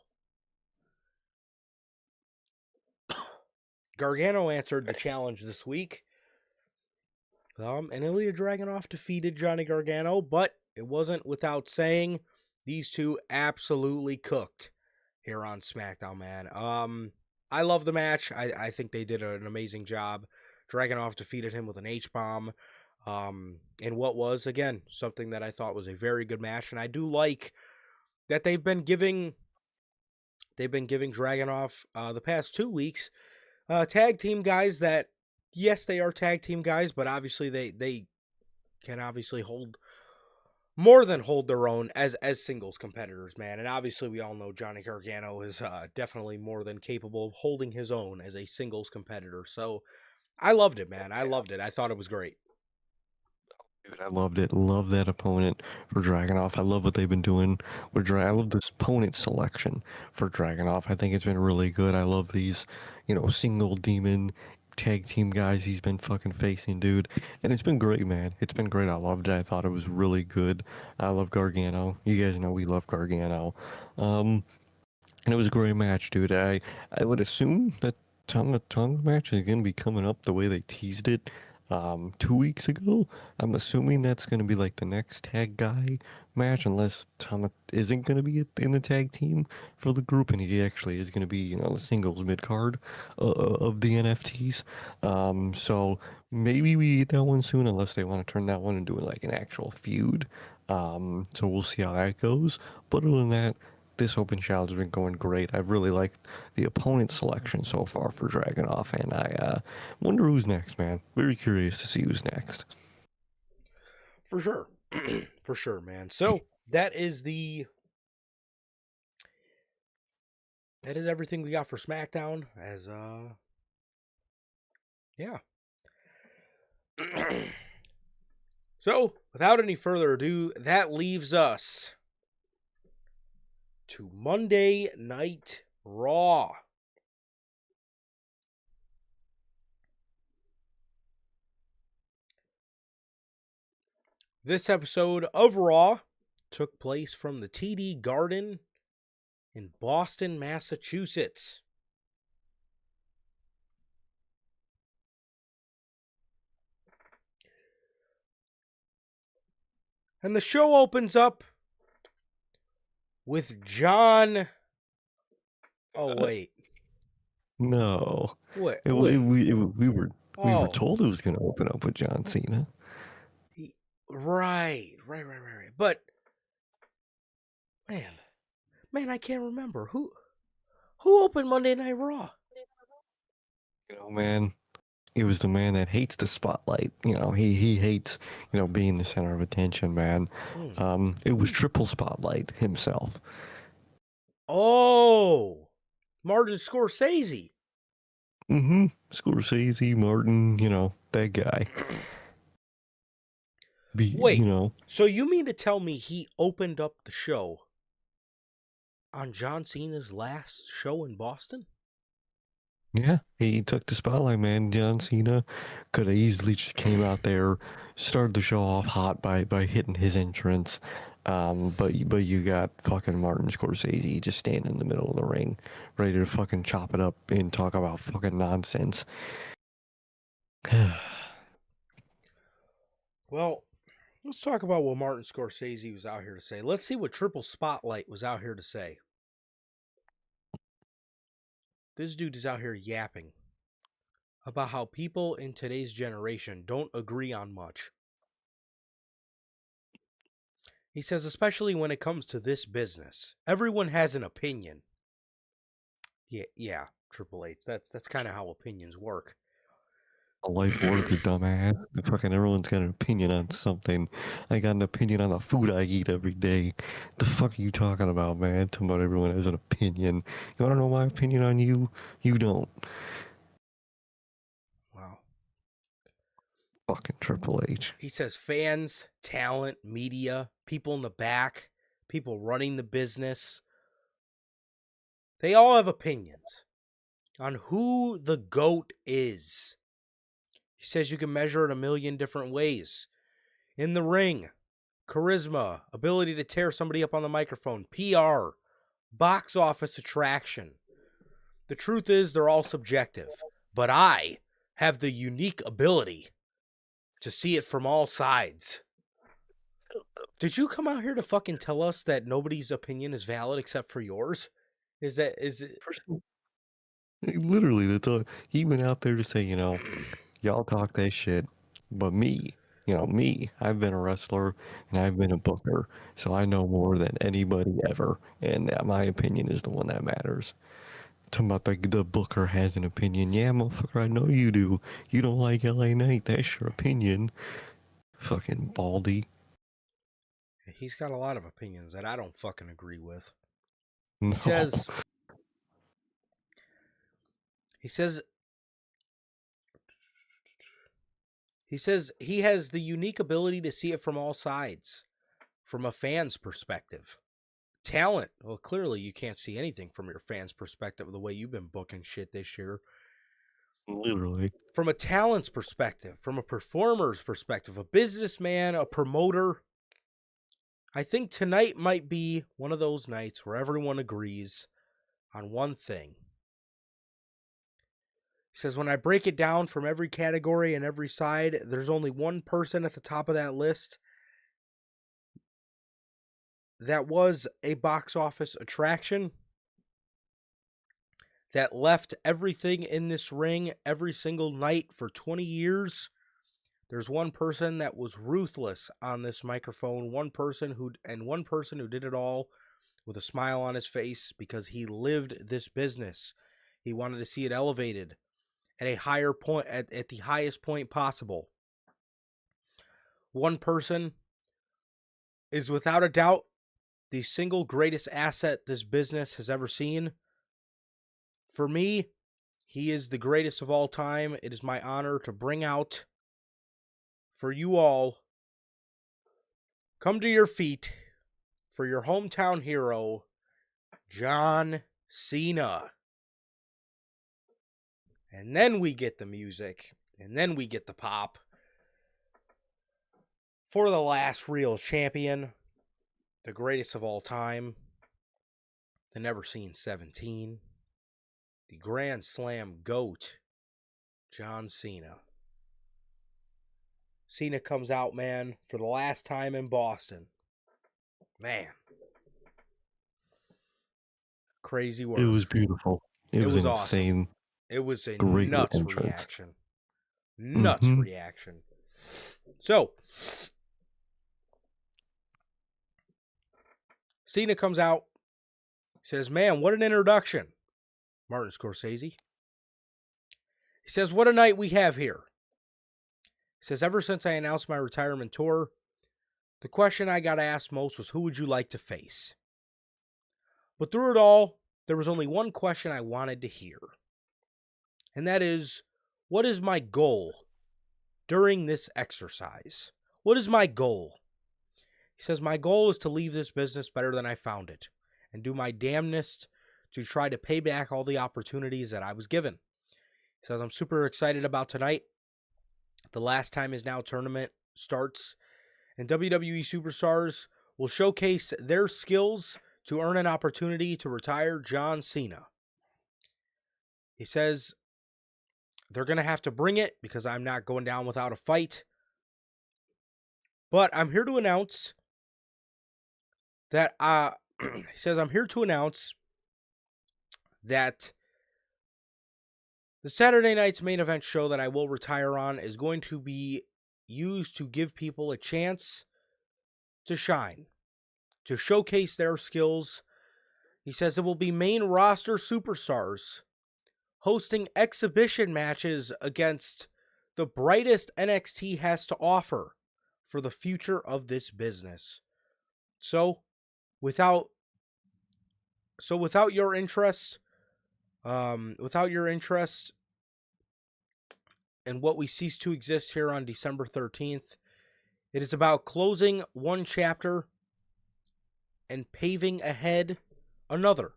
Gargano answered the challenge this week. And Ilya Dragunov defeated Johnny Gargano, but it wasn't without saying these two absolutely cooked here on SmackDown, man. I love the match. I think they did an amazing job. Dragunov defeated him with an H-bomb. In what was, again, something that I thought was a very good match. And I do like that they've been giving Dragunov the past 2 weeks tag team guys that, yes, they are tag team guys, but obviously they can obviously hold their own as singles competitors, man. And obviously we all know Johnny Gargano is definitely more than capable of holding his own as a singles competitor. So I loved it, man. I loved it. I thought it was great. Dude, I loved it. Love that opponent for Dragunov. I love what they've been doing with I love this opponent selection for Dragunov. I think it's been really good. I love these, single demon tag team guys he's been fucking facing, dude. And it's been great, man. It's been great. I loved it. I thought it was really good. I love Gargano. You guys know we love Gargano. Um, and it was a great match, dude. I would assume that tongue to tongue match is gonna be coming up the way they teased it 2 weeks ago. I'm assuming that's gonna be like the next tag guy match, unless Tom isn't gonna be in the tag team for the group, and he actually is gonna be, the singles mid card of the NFTs. So maybe we get that one soon, unless they want to turn that one into like an actual feud. So we'll see how that goes. But other than that, this open challenge has been going great. I've really liked the opponent selection so far for Dragunov, and I wonder who's next, man. Very curious to see who's next. For sure. For sure, man. So that is everything we got for SmackDown. Yeah. So, without any further ado, that leaves us to Monday Night Raw. This episode of Raw took place from the TD Garden in Boston, Massachusetts. And the show opens up with John. Oh, wait. No, Wait. we were Oh. told it was going to open up with John Cena. Right. But, man, I can't remember. Who opened Monday Night Raw? Man, it was the man that hates the spotlight. He hates, being the center of attention, man. It was Triple Spotlight himself. Oh, Martin Scorsese. Scorsese, Martin, that guy. Wait, so you mean to tell me he opened up the show on John Cena's last show in Boston? Yeah, he took the spotlight, man. John Cena could have easily just came out there, started the show off hot by hitting his entrance. But you got fucking Martin Scorsese just standing in the middle of the ring, ready to fucking chop it up and talk about fucking nonsense. Well, let's talk about what Martin Scorsese was out here to say. Let's see what Triple Spotlight was out here to say. This dude is out here yapping about how people in today's generation don't agree on much. He says, especially when it comes to this business, everyone has an opinion. Yeah, Triple H. That's kind of how opinions work. A life worth it, dumbass. Fucking everyone's got an opinion on something. I got an opinion on the food I eat every day. The fuck are you talking about, man? Talking about everyone has an opinion. You wanna know my opinion on you? You don't. Wow. Fucking Triple H. He says fans, talent, media, people in the back, people running the business, they all have opinions on who the GOAT is. He says you can measure it a million different ways. In the ring, charisma, ability to tear somebody up on the microphone, PR, box office attraction. The truth is they're all subjective, but I have the unique ability to see it from all sides. Did you come out here to fucking tell us that nobody's opinion is valid except for yours? Is it? Literally, that's all. He went out there to say, y'all talk that shit, but me, I've been a wrestler and I've been a booker, so I know more than anybody ever, and my opinion is the one that matters. Talking about the booker has an opinion. Yeah, motherfucker, I know you do. You don't like LA Knight. That's your opinion. Fucking baldy. He's got a lot of opinions that I don't fucking agree with. No. He says he says he has the unique ability to see it from all sides, from a fan's perspective. Talent. Well, clearly you can't see anything from your fans' perspective the way you've been booking shit this year. Literally. from a talent's perspective, from a performer's perspective, a businessman, a promoter, I think tonight might be one of those nights where everyone agrees on one thing. He says, when I break it down from every category and every side, there's only one person at the top of that list that was a box office attraction, that left everything in this ring every single night for 20 years. There's one person that was ruthless on this microphone, one person who did it all with a smile on his face because he lived this business. He wanted to see it elevated at a higher point, at the highest point possible. One person is without a doubt the single greatest asset this business has ever seen. For me, he is the greatest of all time. It is my honor to bring out for you all, come to your feet for your hometown hero, John Cena. And then we get the music, and then we get the pop for the last real champion, the greatest of all time, the never seen 17, the Grand Slam GOAT, John Cena. Cena comes out, man, for the last time in Boston. Man. Crazy work. It was beautiful. It was insane. Awesome. It was a Great nuts entrance. reaction. Nuts reaction. So, Cena comes out, says, man, what an introduction. Martin Scorsese. He says, what a night we have here. He says, ever since I announced my retirement tour, the question I got asked most was, who would you like to face? But through it all, there was only one question I wanted to hear. And that is, what is my goal during this exercise? What is my goal? He says, my goal is to leave this business better than I found it and do my damnedest to try to pay back all the opportunities that I was given. He says, I'm super excited about tonight. The Last Time Is Now tournament starts, and WWE superstars will showcase their skills to earn an opportunity to retire John Cena. He says, they're going to have to bring it because I'm not going down without a fight. But I'm here to announce that, he says, I'm here to announce that the Saturday night's main event show that I will retire on is going to be used to give people a chance to shine, to showcase their skills. He says it will be main roster superstars hosting exhibition matches against the brightest NXT has to offer for the future of this business. So, without your interest, and what we cease to exist here on December 13th, it is about closing one chapter and paving ahead another.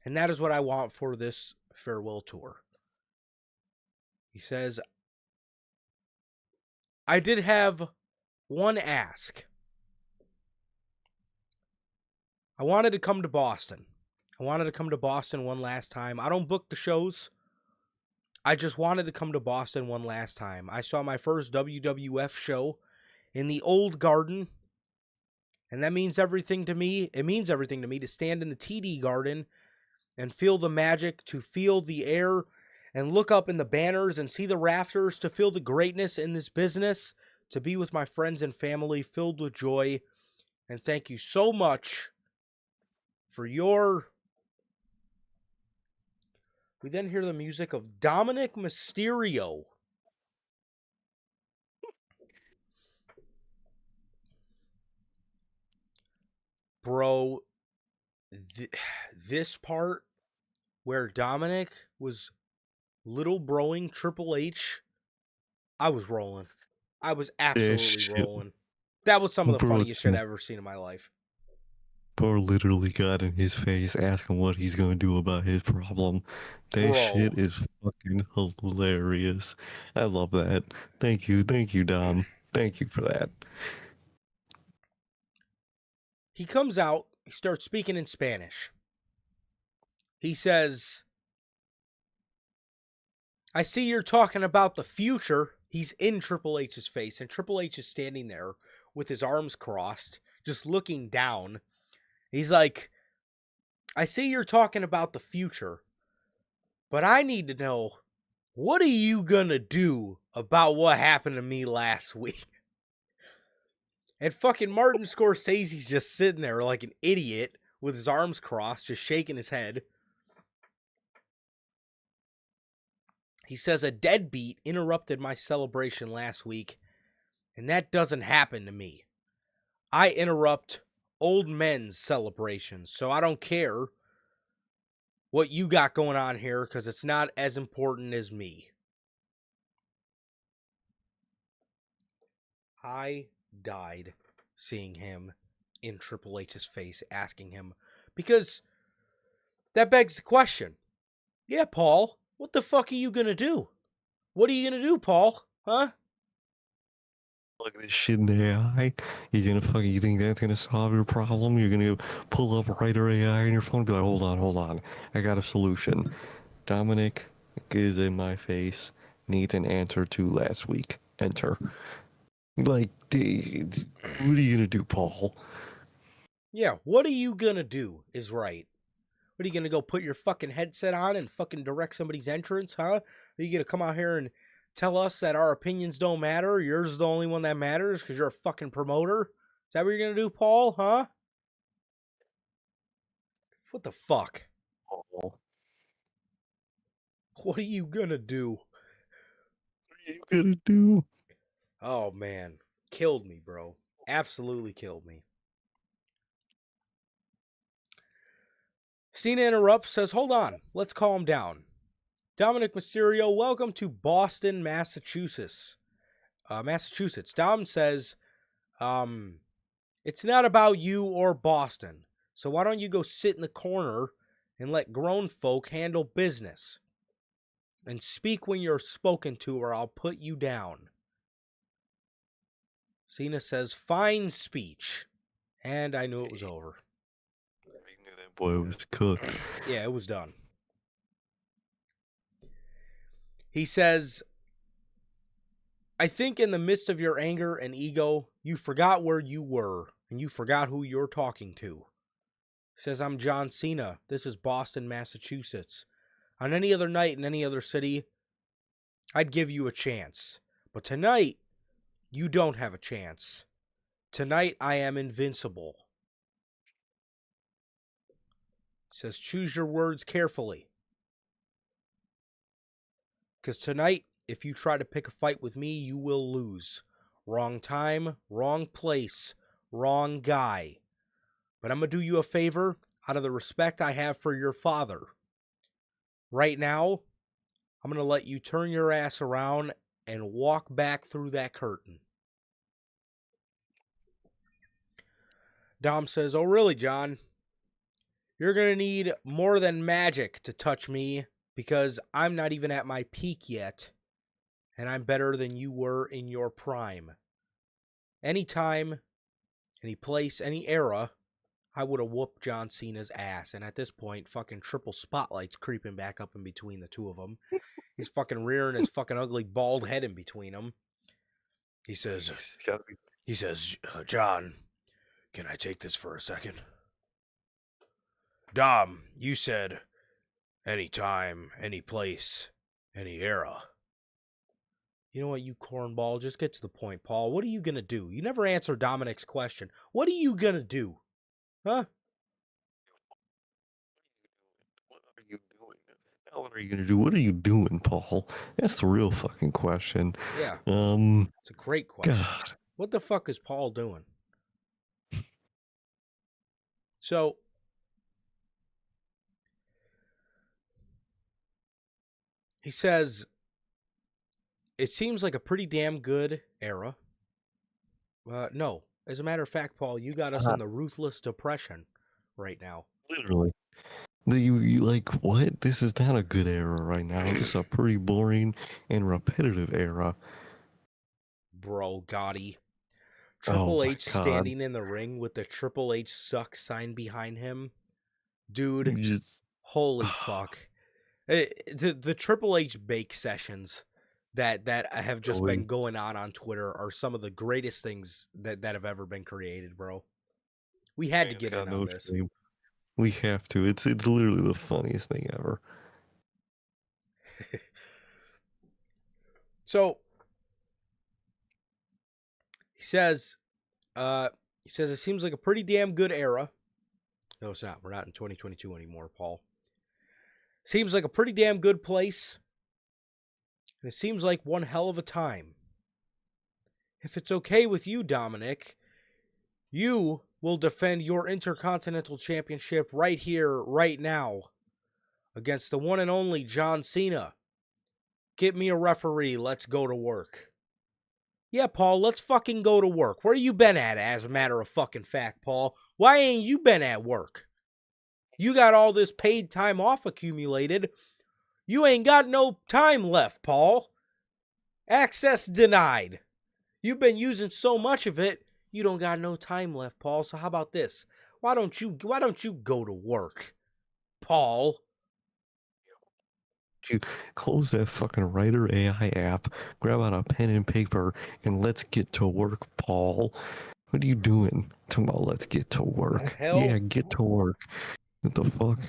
And that is what I want for this farewell tour. He says, I did have one ask. I wanted to come to Boston. I wanted to come to Boston one last time. I don't book the shows. I just wanted to come to Boston one last time. I saw my first WWF show in the Old Garden, and that means everything to me. It means everything to me to stand in the TD Garden and feel the magic, to feel the air, and look up in the banners and see the rafters, to feel the greatness in this business, to be with my friends and family filled with joy. And thank you so much for your... We then hear the music of Dominic Mysterio. Bro, this part where Dominic was little broing Triple H, I was rolling. I was absolutely rolling. That was some of the funniest shit I've ever seen in my life. Bro literally got in his face asking what he's going to do about his problem. That shit is fucking hilarious. I love that. Thank you, Dom. Thank you for that. He comes out, he starts speaking in Spanish. He says, I see you're talking about the future. He's in Triple H's face, and Triple H is standing there with his arms crossed, just looking down. He's like, I see you're talking about the future, but I need to know, what are you gonna do about what happened to me last week? And fucking Martin Scorsese's just sitting there like an idiot with his arms crossed, just shaking his head. He says, a deadbeat interrupted my celebration last week, and that doesn't happen to me. I interrupt old men's celebrations, so I don't care what you got going on here because it's not as important as me. I died seeing him in Triple H's face, asking him, because that begs the question. Yeah, Paul, what the fuck are you gonna do? What are you gonna do, Paul? Huh? Plug this shit in AI. You think that's gonna solve your problem? You're gonna pull up Writer AI on your phone and be like, hold on. I got a solution. Dominic is in my face. Needs an answer to last week. Enter. Like, what are you gonna do, Paul? Yeah, what are you gonna do is right. What are you gonna go put your fucking headset on and fucking direct somebody's entrance, huh? Are you gonna come out here and tell us that our opinions don't matter? Yours is the only one that matters because you're a fucking promoter? Is that what you're gonna do, Paul? Huh? What the fuck? Paul, What are you gonna do? what are you gonna do? Oh man, killed me, bro. Absolutely killed me. Cena interrupts, says, hold on, let's calm down. Dominic Mysterio, welcome to Boston, Massachusetts. Dom says, it's not about you or Boston. So why don't you go sit in the corner and let grown folk handle business? And speak when you're spoken to, or I'll put you down. Cena says, fine speech. And I knew it was over. I knew that boy was cooked. Yeah, it was done. He says, I think in the midst of your anger and ego, you forgot where you were and you forgot who you're talking to. He says, I'm John Cena. This is Boston, Massachusetts. On any other night in any other city, I'd give you a chance. But tonight, you don't have a chance. Tonight, I am invincible. He says, choose your words carefully. Because tonight, if you try to pick a fight with me, you will lose. Wrong time, wrong place, wrong guy. But I'm going to do you a favor out of the respect I have for your father. Right now, I'm going to let you turn your ass around and walk back through that curtain. Dom says, oh, really, John? You're going to need more than magic to touch me because I'm not even at my peak yet, and I'm better than you were in your prime. Anytime, any place, any era, I would have whooped John Cena's ass. And at this point, fucking triple spotlights creeping back up in between the two of them. He's fucking rearing his fucking ugly bald head in between them. He says, John, can I take this for a second? Dom, you said anytime, any place, any era. You know what, you cornball? Just get to the point, Paul. What are you going to do? You never answer Dominic's question. What are you going to do? Huh? What are you doing? Now what are you gonna do? What are you doing, Paul? That's the real fucking question. Yeah, Um, it's a great question. God. What the fuck is Paul doing? So, he says, it seems like a pretty damn good era. No. As a matter of fact, Paul, you got us in the ruthless depression right now. Literally. You like what? This is not a good era right now. This is a pretty boring and repetitive era. Bro, Gotti. Oh Triple my H god. standing in the ring with the Triple H suck sign behind him. Dude, You just holy fuck. The Triple H bake sessions that have just been going. going on Twitter are some of the greatest things that have ever been created, bro. We had to Man's get in got on no this. shame. We have to. It's literally the funniest thing ever. So he says, uh, it seems like a pretty damn good era. No, it's not. We're not in 2022 anymore, Paul. Seems like a pretty damn good place. And it seems like one hell of a time. If it's okay with you, Dominic, you will defend your Intercontinental Championship right here, right now, against the one and only John Cena. Get me a referee. Let's go to work. Yeah, Paul, let's fucking go to work. Where you been at, as a matter of fucking fact, Paul? Why ain't you been at work? You got all this paid time off accumulated. You ain't got no time left, Paul. Access denied. You've been using so much of it, you don't got no time left, Paul. So how about this? Why don't you go to work, Paul? You close that fucking Writer AI app, grab out a pen and paper, and let's get to work, Paul. What are you doing? Talking about let's get to work. Hell, Yeah, get to work. What the fuck?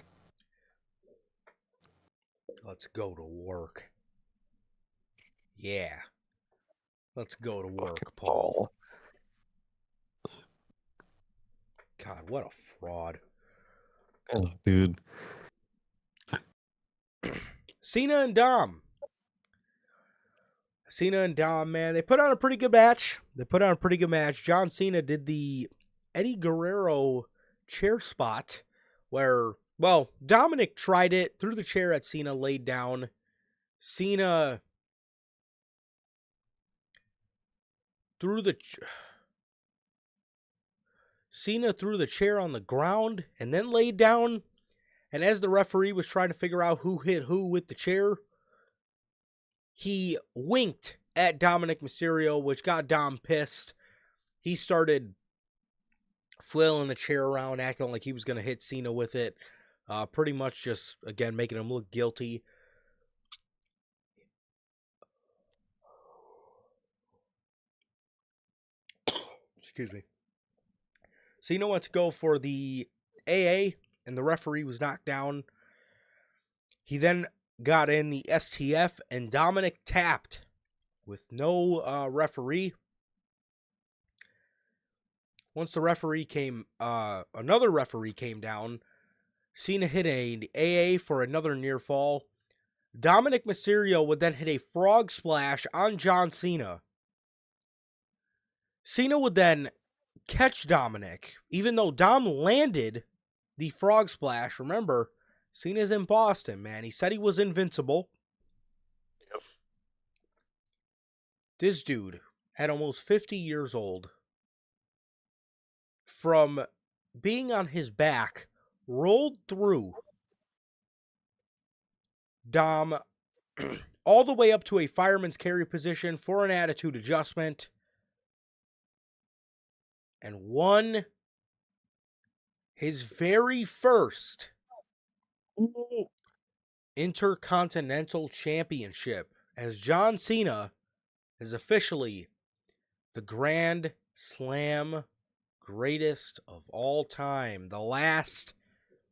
let's go to work. Yeah, let's go to Fucking work, Paul. Paul. God, what a fraud. Oh, dude. Cena and Dom. Cena and Dom, man, they put on a pretty good match. John Cena did the Eddie Guerrero chair spot where, well, Dominic tried it, threw the chair at Cena, laid down. Cena threw the Cena threw the chair on the ground and then laid down. And as the referee was trying to figure out who hit who with the chair, he winked at Dominic Mysterio, which got Dom pissed. He started flailing the chair around, acting like he was going to hit Cena with it. Pretty much just, again, making him look guilty. Excuse me. Cena went to go for the AA, and the referee was knocked down. He then got in the STF, and Dominic tapped with no referee. Once the referee came, another referee came down. Cena hit a AA for another near fall. Dominic Mysterio would then hit a frog splash on John Cena. Cena would then catch Dominic, even though Dom landed the frog splash. Remember, Cena's in Boston, man. He said he was invincible. Yep. This dude, at almost 50 years old, from being on his back, rolled through Dom all the way up to a fireman's carry position for an attitude adjustment and won his very first Intercontinental Championship, as John Cena is officially the Grand Slam greatest of all time, the last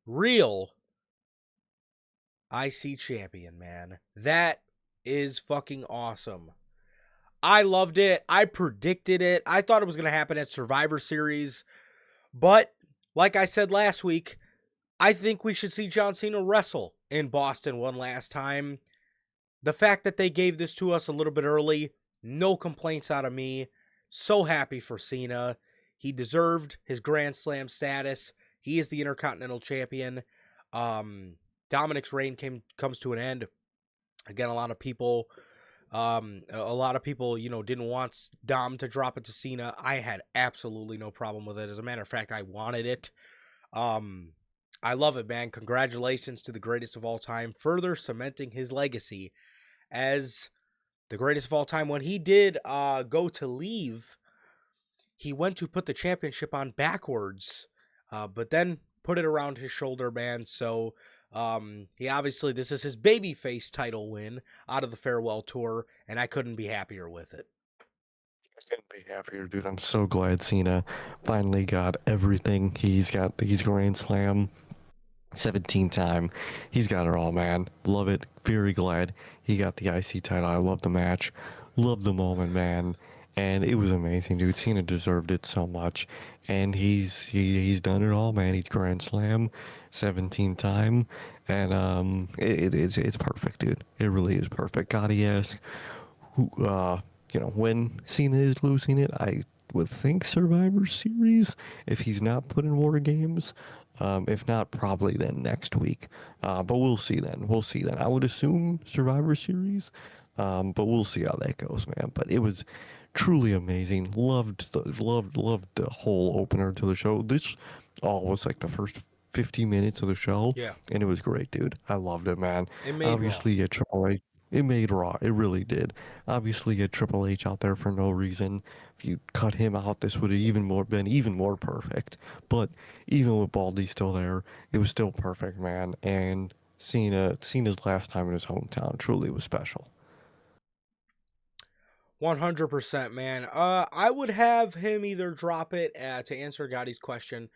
real IC champion, man. That is fucking awesome. I loved it. I predicted it. I thought it was going to happen at Survivor Series. But, like I said last week, I think we should see John Cena wrestle in Boston one last time. The fact that they gave this to us a little bit early, no complaints out of me. So happy for Cena. He deserved his Grand Slam status. He is the Intercontinental Champion. Dominic's reign comes to an end. Again, a lot of people, didn't want Dom to drop it to Cena. I had absolutely no problem with it. As a matter of fact, I wanted it. I love it, man. Congratulations to the greatest of all time, further cementing his legacy as the greatest of all time. When he did go to leave, he went to put the championship on backwards, but then put it around his shoulder, man. So he obviously, this is his babyface title win out of the farewell tour, and I couldn't be happier with it. I couldn't be happier, dude. I'm so glad Cena finally got everything. He's got these Grand Slam 17 time. He's got it all, man. Love it. Very glad he got the IC title. I love the match. Love the moment, man. And it was amazing, dude. Cena deserved it so much. And he's done it all, man. He's Grand Slam 17 time. And it's perfect, dude. It really is perfect. Gotta ask who when Cena is losing it, I would think Survivor Series if he's not put in War Games. If not, probably then next week. But we'll see then. We'll see then. I would assume Survivor Series, but we'll see how that goes, man. But it was truly amazing. Loved the whole opener to the show. This all was like the first 50 minutes of the show, Yeah, and it was great, dude. I loved it, man. it made Raw. Obviously, at Triple H, it made Raw. It really did. Obviously, you had Triple H out there for no reason. If you cut him out, this would have been even more perfect. But even with Baldy still there, it was still perfect, man. And Cena's last time in his hometown truly was special. 100%, man. I would have him either drop it to answer Gotti's question.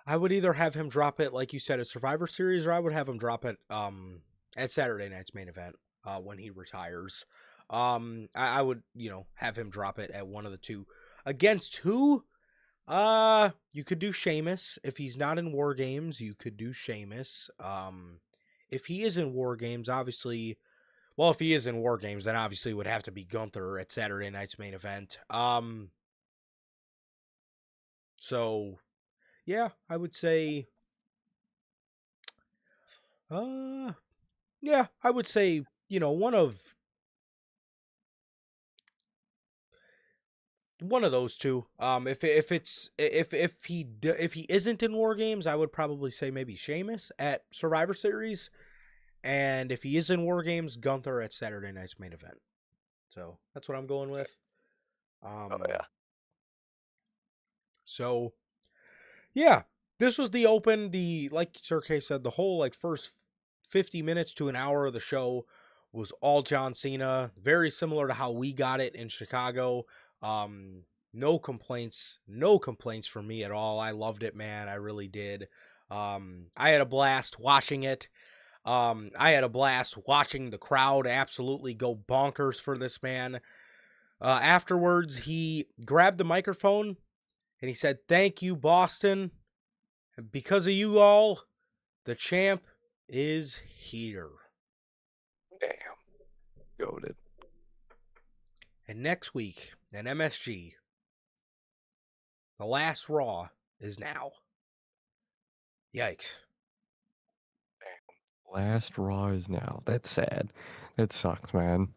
I would either have him drop it, like you said, at Survivor Series, or I would have him drop it at Saturday night's main event when he retires. I would, have him drop it at one of the two. Against who? You could do Sheamus. If he's not in War Games, you could do Sheamus. If he is in War Games, obviously, well, if he is in War Games, then obviously it would have to be Gunther at Saturday night's main event. So yeah, I would say, yeah, I would say, one of those two. If he isn't in War Games, I would probably say maybe Sheamus at Survivor Series, and if he is in War Games, Gunther at Saturday night's main event. So that's what I'm going with. Oh Um, yeah. so yeah, this was the open. The like Sir K said, the whole first 50 minutes to an hour of the show was all John Cena. Very similar to how we got it in Chicago. Um, no complaints, no complaints from me at all. I loved it, man. I really did. I had a blast watching it. I had a blast watching the crowd absolutely go bonkers for this man. Afterwards, he grabbed the microphone and he said, "Thank you, Boston. And because of you all, the champ is here." Damn. Goated. And next week at MSG, the last Raw is now. Yikes. Last Raw is now. That's sad. That sucks, man.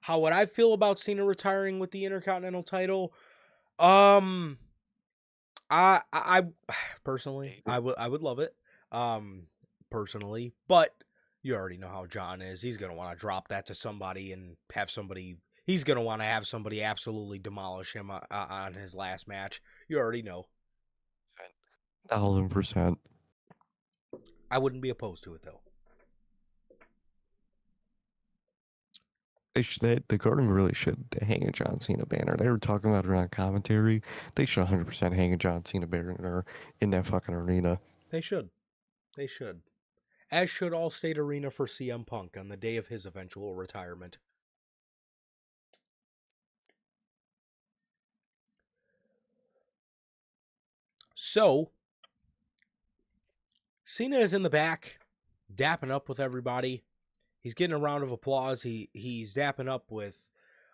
How would I feel about Cena retiring with the Intercontinental title? Um, I personally, Hate it. I would love it. Personally, but you already know how John is. He's gonna want to drop that to somebody and have somebody. He's gonna want to have somebody absolutely demolish him on his last match. You already know. 1000%. I wouldn't be opposed to it though. The Garden really should hang a John Cena banner. They were talking about it on commentary. They should 100% hang a John Cena banner in that fucking arena. They should. They should. As should all State Arena for CM Punk on the day of his eventual retirement. So, Cena is in the back, dapping up with everybody. He's getting a round of applause. He's dapping up with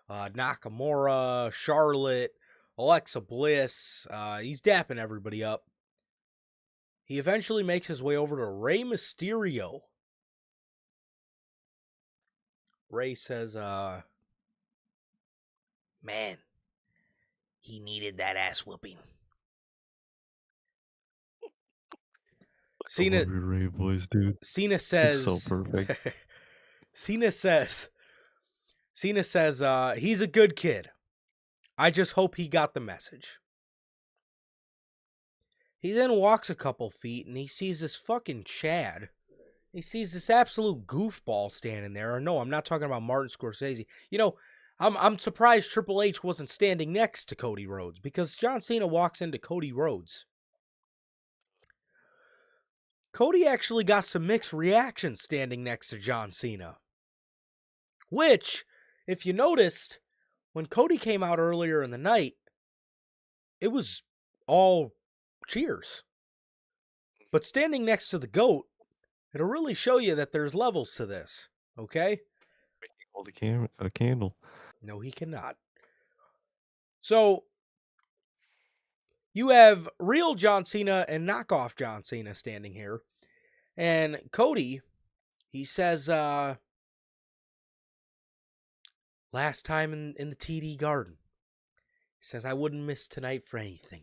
Nakamura, Charlotte, Alexa Bliss. He's dapping everybody up. He eventually makes his way over to Rey Mysterio. Rey says, "Man, he needed that ass whooping." I Cena love your Ray voice, dude. Cena It's so says perfect. Cena says he's a good kid. I just hope he got the message. He then walks a couple feet and he sees this fucking Chad. He sees this absolute goofball standing there. Or no, I'm not talking about Martin Scorsese. You know, I'm surprised Triple H wasn't standing next to Cody Rhodes, because John Cena walks into Cody Rhodes. Cody actually got some mixed reactions standing next to John Cena. Which, if you noticed, when Cody came out earlier in the night, it was all cheers. But standing next to the GOAT, it'll really show you that there's levels to this, okay? Hold a candle. No, he cannot. So, you have real John Cena and knockoff John Cena standing here. And Cody, he says, last time in the TD Garden, he says, I wouldn't miss tonight for anything.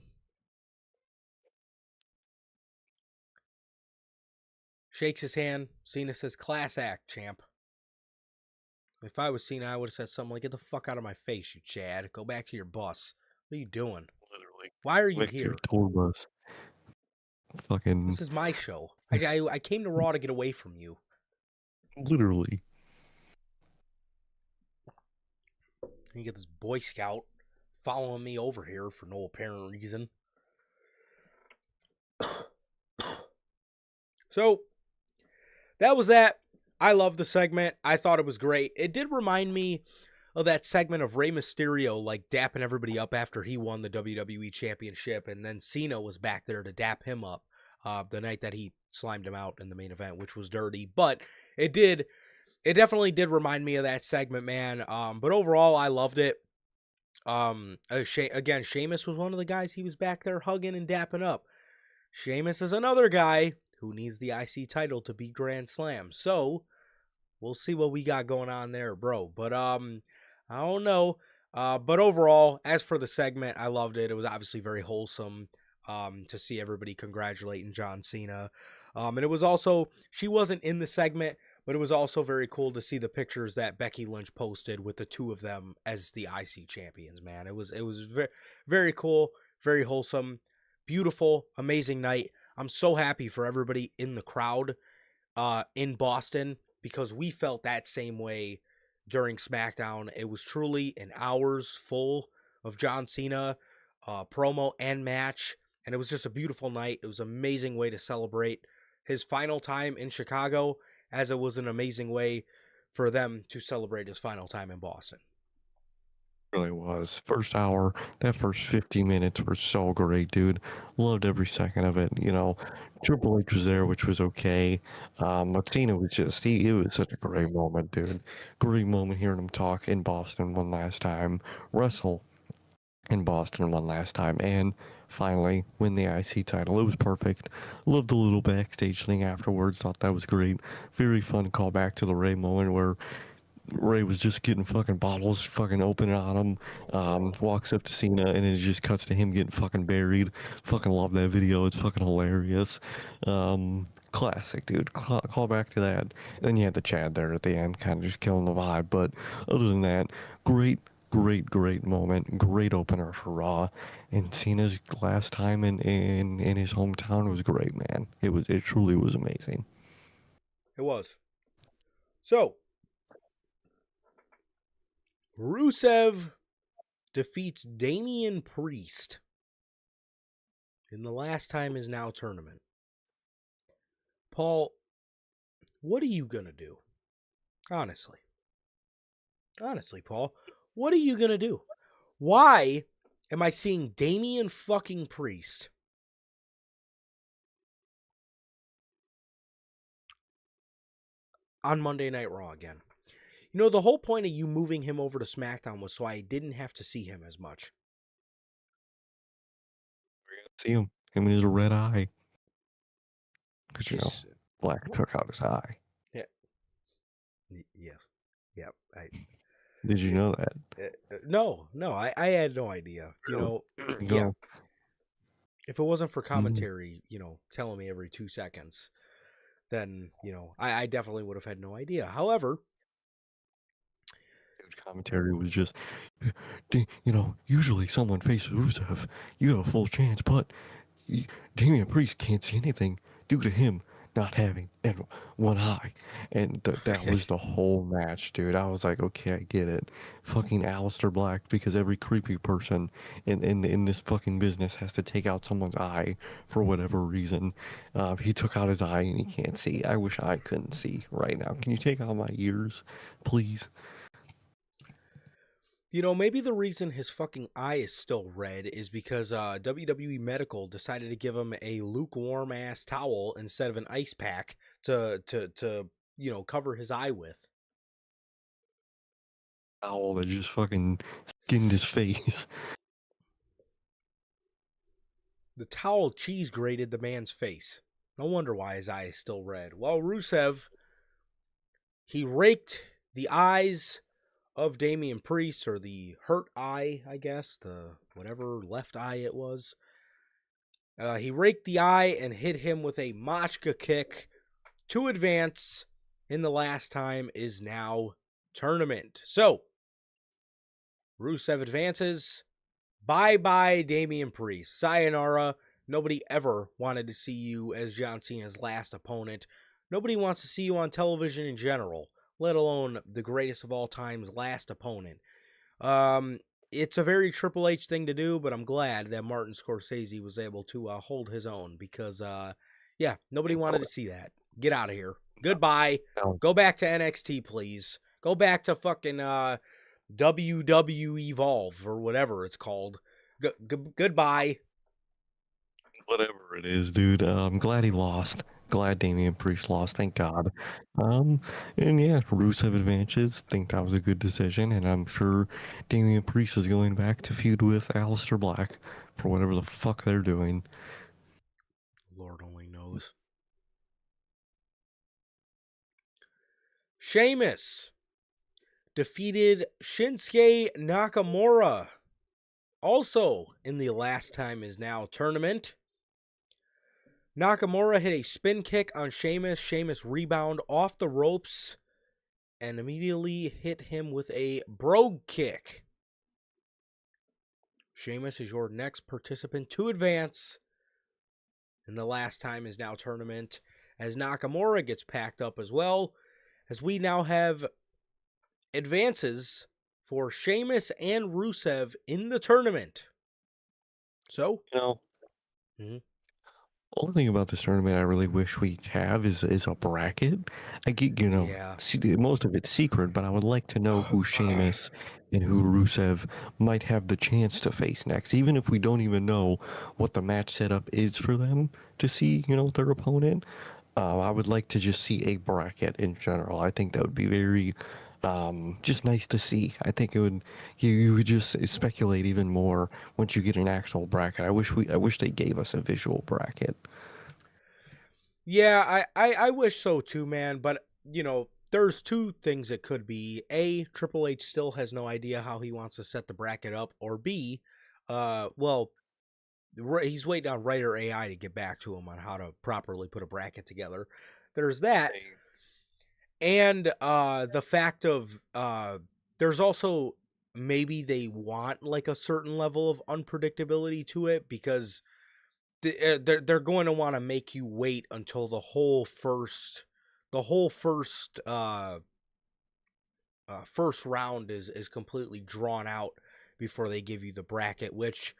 Shakes his hand. Cena says, class act, champ. If I was Cena, I would have said something like, get the fuck out of my face, you Chad. Go back to your bus. What are you doing? Literally. Why are you Back to your here? tour bus. Fucking This is my show. I came to Raw to get away from you. literally. And you get this Boy Scout following me over here for no apparent reason. So, that was that. I love the segment. I thought it was great. It did remind me of that segment of Rey Mysterio, like dapping everybody up after he won the WWE Championship, and then Cena was back there to dap him up the night that he slimed him out in the main event, which was dirty. But it definitely did remind me of that segment, man. But overall, I loved it. Again, Sheamus was one of the guys he was back there hugging and dapping up. Sheamus is another guy who needs the IC title to beat Grand Slam. So, we'll see what we got going on there, bro. But I don't know. But overall, as for the segment, I loved it. It was obviously very wholesome to see everybody congratulating John Cena. And it was also, she wasn't in the segment, but it was also very cool to see the pictures that Becky Lynch posted with the two of them as the IC champions, man. It was very, very cool, very wholesome, beautiful, amazing night. I'm so happy for everybody in the crowd in Boston, because we felt that same way during SmackDown. It was truly an hours full of John Cena promo and match, and it was just a beautiful night. It was an amazing way to celebrate his final time in Chicago, as it was an amazing way for them to celebrate his final time in Boston. Really was. First hour, that first 50 minutes were so great, dude. Loved every second of it. You know, Triple H was there, which was okay. But Cena was just, it was such a great moment, dude. Great moment hearing him talk in Boston one last time, wrestle in Boston one last time, and finally win the IC title. It was perfect. Loved the little backstage thing afterwards. Thought that was great. Very fun callback to the Ray moment where Ray was just getting fucking bottles fucking opening on him. Walks up to Cena and it just cuts to him getting fucking buried. Fucking love that video. It's fucking hilarious. Classic, dude. Call back to that. And then you had the Chad there at the end, kind of just killing the vibe. But other than that, great moment. Great opener for Raw. And Cena's last time in his hometown was great, man. It truly was amazing. It was. So, Rusev defeats Damian Priest in the last time is now tournament. Paul, what are you going to do? Honestly, Paul, what are you going to do? Why am I seeing Damian fucking Priest on Monday Night Raw again? You know, the whole point of you moving him over to SmackDown was so I didn't have to see him as much. See him and his red eye. Because, you know, Just Black what? took out his eye. Yeah. Yes. Yep. Did you know that? No, I had no idea. You Really? know, yeah. Go. If it wasn't for Mm. commentary, telling me every 2 seconds, then, I definitely would have had no idea. However, Huge commentary was just, usually someone faces Rusev, you have a full chance, but Damian Priest can't see anything due to him not having one eye. And that was the whole match, dude. I was like, okay, I get it. Fucking Aleister Black, because every creepy person in this fucking business has to take out someone's eye for whatever reason. He took out his eye and he can't see. I wish I couldn't see right now. Can you take out my ears, please? maybe the reason his fucking eye is still red is because WWE Medical decided to give him a lukewarm ass towel instead of an ice pack to cover his eye with. Owl that just fucking skinned his face. The towel cheese grated the man's face. No wonder why his eye is still red. Well, Rusev, he raked the eyes of Damian Priest, or the hurt eye, I guess, the whatever left eye it was. He raked the eye and hit him with a Machka kick to advance in the last time is now tournament. So, Rusev advances. Bye-bye, Damian Priest. Sayonara. Nobody ever wanted to see you as John Cena's last opponent. Nobody wants to see you on television in general, let alone the greatest of all time's last opponent. It's a very Triple H thing to do, but I'm glad that Martin Scorsese was able to hold his own because, nobody wanted to see that. Get out of here. Goodbye. Now, Go back to NXT, please. Go back to fucking WW Evolve or whatever it's called. Goodbye. whatever it is, dude. I'm glad he lost. Glad Damian Priest lost. Thank God. Um, and yeah, Rusev advances. Think that was a good decision, and I'm sure Damian Priest is going back to feud with Aleister Black for whatever the fuck they're doing. Lord only knows. Sheamus defeated Shinsuke Nakamura. Also in the last time is now tournament. Nakamura hit a spin kick on Sheamus. Sheamus rebound off the ropes and immediately hit him with a brogue kick. Sheamus is your next participant to advance. And the last time is now tournament as Nakamura gets packed up as well, as we now have advances for Sheamus and Rusev in the tournament. So, You know, Mhm. only thing about this tournament I really wish we have is a bracket. I get, Yeah. most of it's secret, but I would like to know who Sheamus and who Rusev might have the chance to face next, even if we don't even know what the match setup is for them to see, their opponent. I would like to just see a bracket in general. I think that would be very, just nice to see. I think it would, you would just speculate even more once you get an actual bracket. I wish they gave us a visual bracket. Yeah, I wish so too, man. But, there's two things it could be. A, Triple H still has no idea how he wants to set the bracket up. Or B, well, he's waiting on Writer AI to get back to him on how to properly put a bracket together. There's that. And the fact of there's also maybe they want like a certain level of unpredictability to it because they're going to want to make you wait until the whole first round is completely drawn out before they give you the bracket, which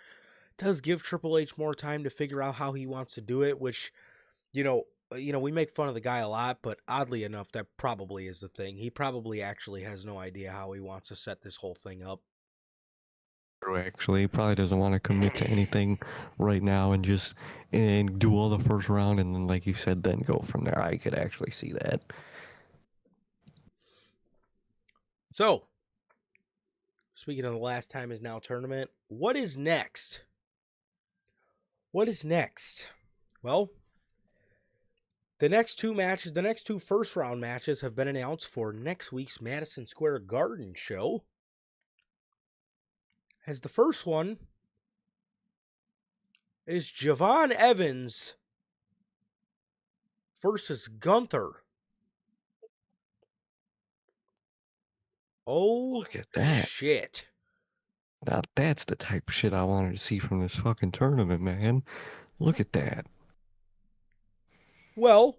does give Triple H more time to figure out how he wants to do it, which you know we make fun of the guy a lot, but oddly enough that probably is the thing. He probably actually has no idea how he wants to set this whole thing up. True, actually, probably doesn't want to commit to anything right now and just and do all the first round and then, like you said, then go from there. I could actually see that. So, speaking of the last time is now tournament, what is next? What is next? Well, the next two first round matches have been announced for next week's Madison Square Garden show. As the first one is Javon Evans versus Gunther. Oh, Look at that. shit. Now that's the type of shit I wanted to see from this fucking tournament, man. Look at that. Well,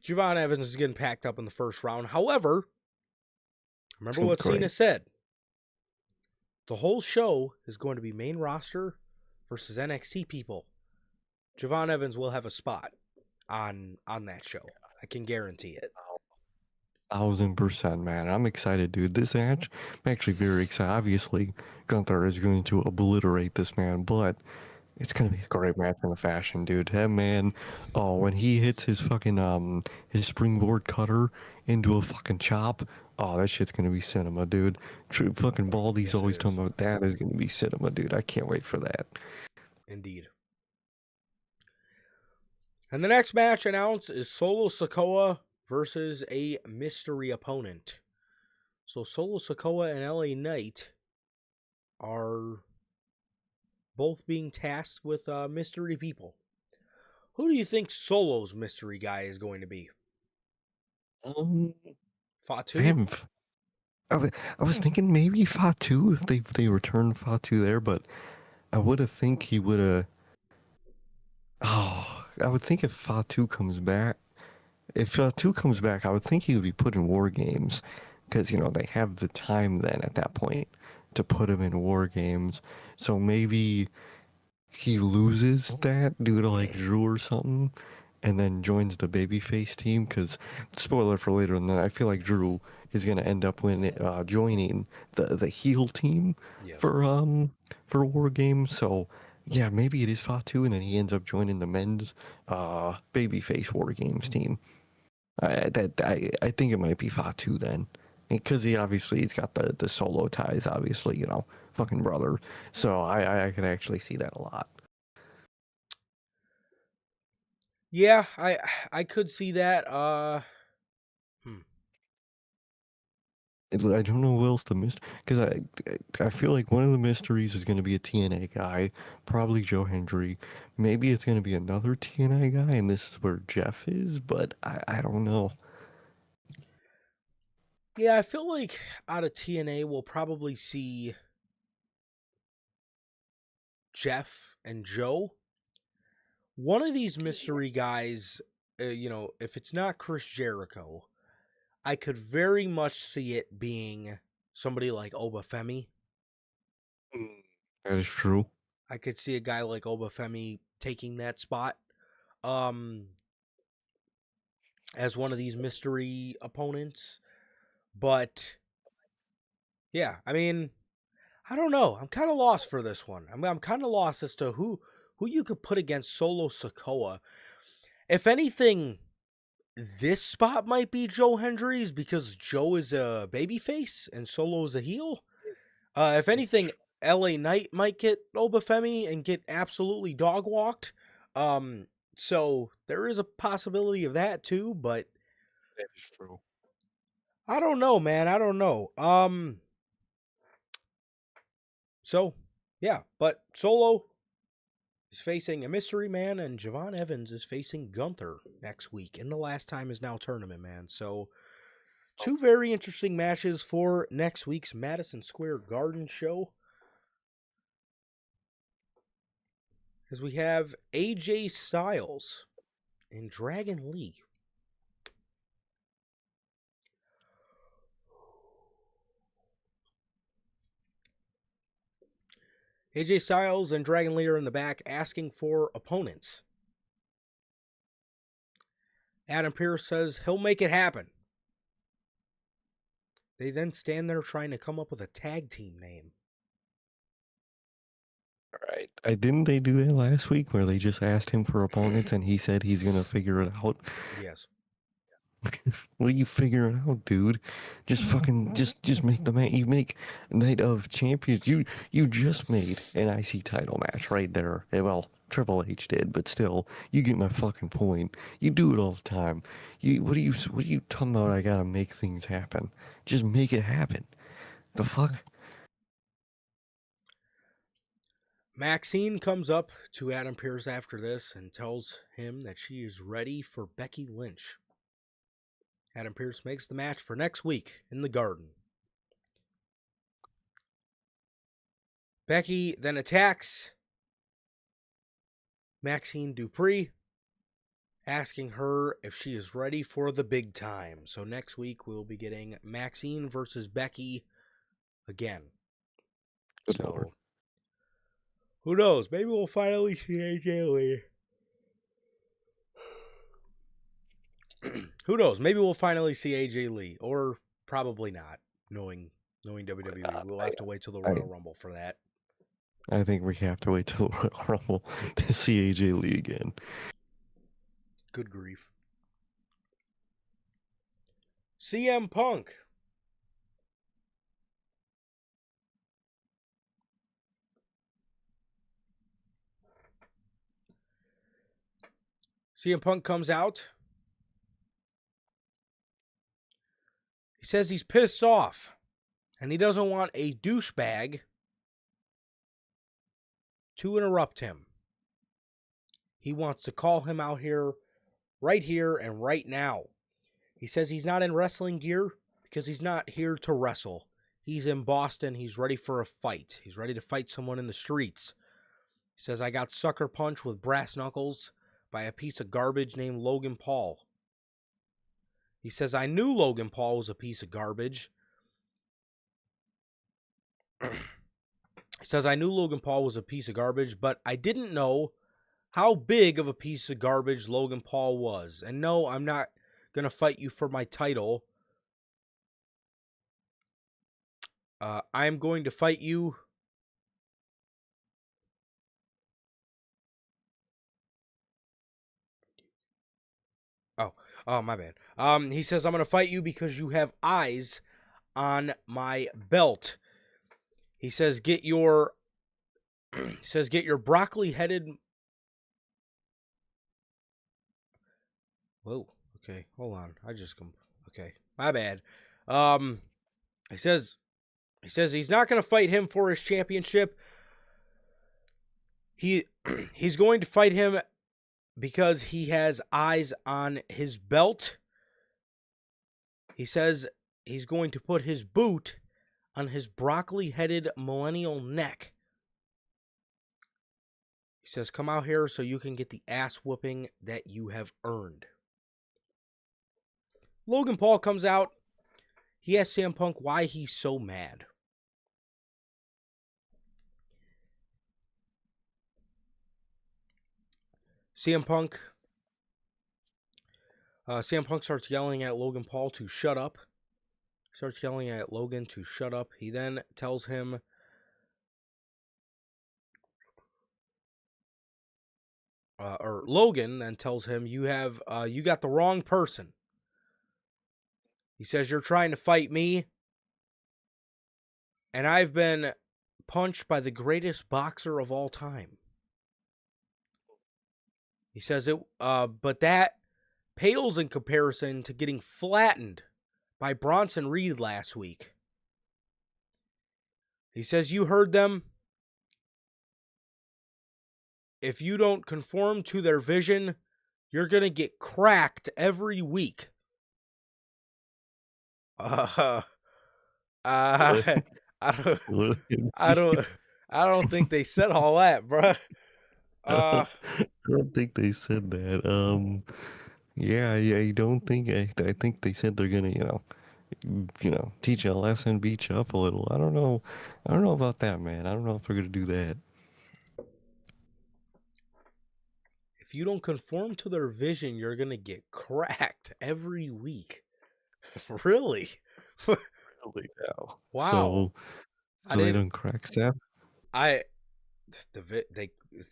Javon Evans is getting packed up in the first round. However, It's remember gonna be what Cena great. said. The whole show is going to be main roster versus NXT people. Javon Evans will have a spot on that show. I can guarantee it. 1000%, man. I'm excited, dude. This match, I'm actually very excited. Obviously, Gunther is going to obliterate this man, but it's gonna be a great match in the fashion, dude. That man, oh, when he hits his springboard cutter into a fucking chop, oh, that shit's gonna be cinema, dude. True fucking Baldy's Yes, it always is. talking about that is gonna be cinema, dude. I can't wait for that. Indeed. And the next match announced is Solo Sikoa versus a mystery opponent. So Solo Sikoa and LA Knight are both being tasked with mystery people. Who do you think Solo's mystery guy is going to be? Um, I Fatu? haven't. I was thinking maybe Fatu if they returned Fatu there, but I would have think he would have. Oh, I would think if Fatu comes back, I would think he would be put in war games, because they have the time then at that point to put him in war games. So maybe he loses that due to like Drew or something, and then joins the babyface team. Because spoiler for later in the night, I feel like Drew is gonna end up joining the heel team Yes. for war games. So yeah, maybe it is Fatu, and then he ends up joining the men's babyface war games team. I think it might be Fatu then, because he's got the solo ties, obviously, fucking brother. So I could actually see that a lot. Yeah, I could see that. Hmm. I don't know who else to miss, because I feel like one of the mysteries is going to be a TNA guy, probably Joe Hendry. Maybe it's going to be another TNA guy, and this is where Jeff is, but I don't know. Yeah, I feel like out of TNA we'll probably see Jeff and Joe. One of these mystery guys, if it's not Chris Jericho, I could very much see it being somebody like Obafemi. Mm. That is true. I could see a guy like Obafemi taking that spot um as one of these mystery opponents. But yeah, I mean, I don't know. I'm kind of lost for this one. I'm kind of lost as to who you could put against Solo Sikoa. If anything, this spot might be Joe Hendry's because Joe is a babyface and Solo is a heel. If anything, LA Knight might get Obafemi and get absolutely dog walked. Um, so there is a possibility of that too, but That is true. I don't know, man. I don't know. So yeah, but Solo is facing a mystery man, and Javon Evans is facing Gunther next week in the Last Time Is Now tournament, man. So two very interesting matches for next week's Madison Square Garden show. As we have AJ Styles and Dragon Lee. AJ Styles and Dragon Lee are in the back asking for opponents. Adam Pearce says he'll make it happen. They then stand there trying to come up with a tag team name. Right. I didn't they do that last week where they just asked him for opponents and he said he's gonna figure it out? Yes. What are you figuring out, dude? Just fucking just make the match. You make Night of Champions. You just made an IC title match right there. Well, Triple H did, but still, you get my fucking point. You do it all the time. What are you talking about? I gotta make things happen. Just make it happen. The fuck? Maxine comes up to Adam Pearce after this and tells him that she is ready for Becky Lynch. Adam Pearce makes the match for next week in the Garden. Becky then attacks Maxine Dupree, asking her if she is ready for the big time. So next week we'll be getting Maxine versus Becky again. Good Lord. So who knows? Maybe we'll finally see AJ Lee. Who knows? Maybe we'll finally see AJ Lee, or probably not. Knowing WWE, we'll have to wait till the Royal Rumble for that. I think we have to wait till the Royal Rumble to see AJ Lee again. Good grief. CM Punk. CM Punk comes out. He says he's pissed off and he doesn't want a douchebag to interrupt him. He wants to call him out here and right now. He says he's not in wrestling gear because he's not here to wrestle. He's in Boston. He's ready for a fight. He's ready to fight someone in the streets. He says, I got sucker punched with brass knuckles by a piece of garbage named Logan Paul. He says, I knew Logan Paul was a piece of garbage. He says, I knew Logan Paul was a piece of garbage, but I didn't know how big of a piece of garbage Logan Paul was. And no, I'm not going to fight you for my title. I'm going to fight you. Oh, my bad. He says, I'm going to fight you because you have eyes on my belt. He says, get your broccoli-headed. Whoa. Okay, hold on. Okay, my bad. He says he's not going to fight him for his championship. He's going to fight him because he has eyes on his belt. He says he's going to put his boot on his broccoli-headed millennial neck. He says, come out here so you can get the ass whooping that you have earned. Logan Paul comes out. He asks CM Punk why he's so mad. CM Punk starts yelling at Logan Paul to shut up. Starts yelling at Logan to shut up. He then tells him Logan then tells him, you got the wrong person. He says, you're trying to fight me, and I've been punched by the greatest boxer of all time. He says but that pales in comparison to getting flattened by Bronson Reed last week. He says, you heard them. If you don't conform to their vision, you're going to get cracked every week. I don't think they said all that, bruh. I don't think they said that. Yeah, I don't think. I think they said they're gonna, teach you a lesson, beat you up a little. I don't know. I don't know about that, man. I don't know if they're gonna do that. If you don't conform to their vision, you're gonna get cracked every week. Really? Really now. Wow. So they don't crack Steph?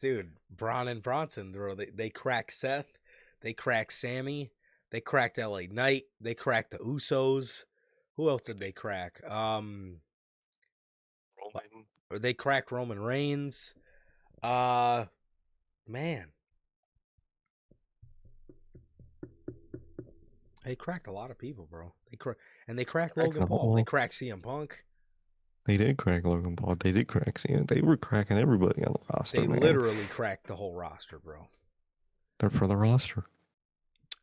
Dude, Braun and Bronson, bro, they cracked Seth, they cracked Sammy, they cracked LA Knight, they cracked the Usos. Who else did they crack? Roman. Or they cracked Roman Reigns. Man. They cracked a lot of people, bro. They cracked Logan Paul. They cracked CM Punk. They did crack Logan Paul. They did crack Cena. They were cracking everybody on the roster, They man. literally cracked the whole roster, bro. They're for the roster.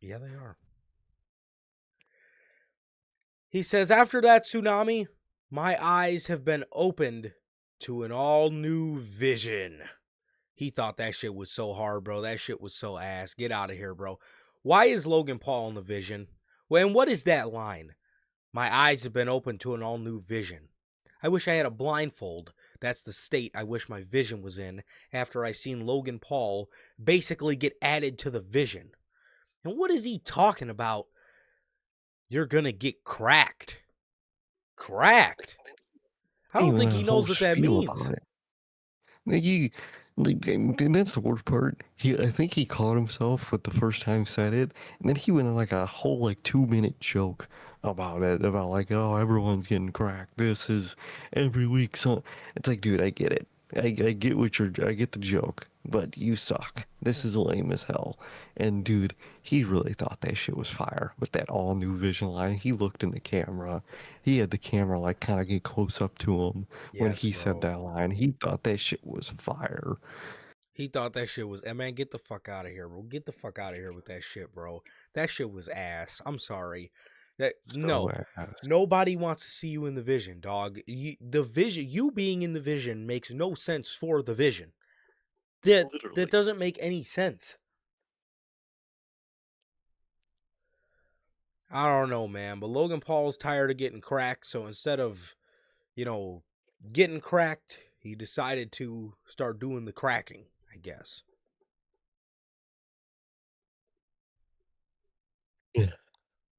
Yeah, they are. He says, after that tsunami, my eyes have been opened to an all new vision. He thought that shit was so hard, bro. That shit was so ass. Get out of here, bro. Why is Logan Paul in the vision? Well, and what is that line? My eyes have been opened to an all new vision. I wish I had a blindfold. That's the state I wish my vision was in after I seen Logan Paul basically get added to the vision. And what is he talking about? You're gonna get cracked. Cracked. I don't Even think a he whole knows what that spiel means. about it. Like and that's the worst part. I think he caught himself with the first time said it, and then he went on like a whole like 2 minute joke about it, about like, oh, everyone's getting cracked. This is every week. So it's like, dude, I get it. I get I get the joke, but you suck. This is lame as hell. And dude, he really thought that shit was fire with that all new vision line. He looked in the camera. He had the camera like kind of get close up to him when Yes, he said bro. that line. He thought that shit was fire. He thought that shit was, man, get the fuck out of here, bro. Get the fuck out of here with that shit, bro. That shit was ass. I'm sorry. That So no, ass. nobody wants to see you in the vision, dog. The vision, you being in the vision makes no sense for the vision. That Literally. doesn't make any sense. I don't know, man. But Logan Paul's tired of getting cracked, so instead of, you know, getting cracked, he decided to start doing the cracking, I guess. Yeah.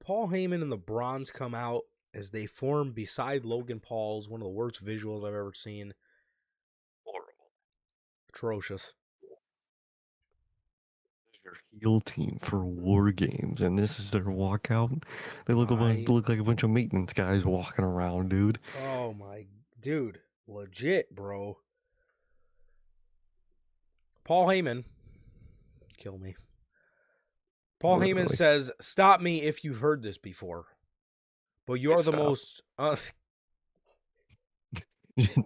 Paul Heyman and the Bronze come out as they form beside Logan Paul's, one of the worst visuals I've ever seen. Horrible. Atrocious. This is your heel team for war games, and this is their walkout. They I look like a bunch of maintenance guys walking around, dude. oh my dude, legit, bro. Paul Heyman, kill me. Paul Heyman Literally. says, "Stop me if you've heard this before, but you're Can't the stop. most."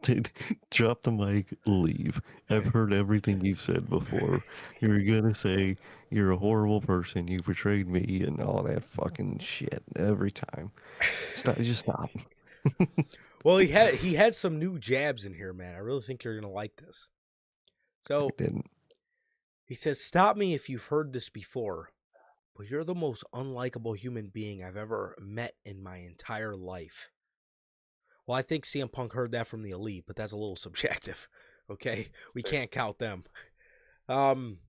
Dude, drop the mic, leave. I've heard everything you've said before. You're gonna say you're a horrible person, you betrayed me, and all that fucking shit every time. Stop, just stop. Well, he had some new jabs in here, man. I really think you're gonna like this. I So didn't. he says, "Stop me if you've heard this before, but you're the most unlikable human being I've ever met in my entire life." Well, I think CM Punk heard that from the Elite, but that's a little subjective. Okay, we can't count them. Um,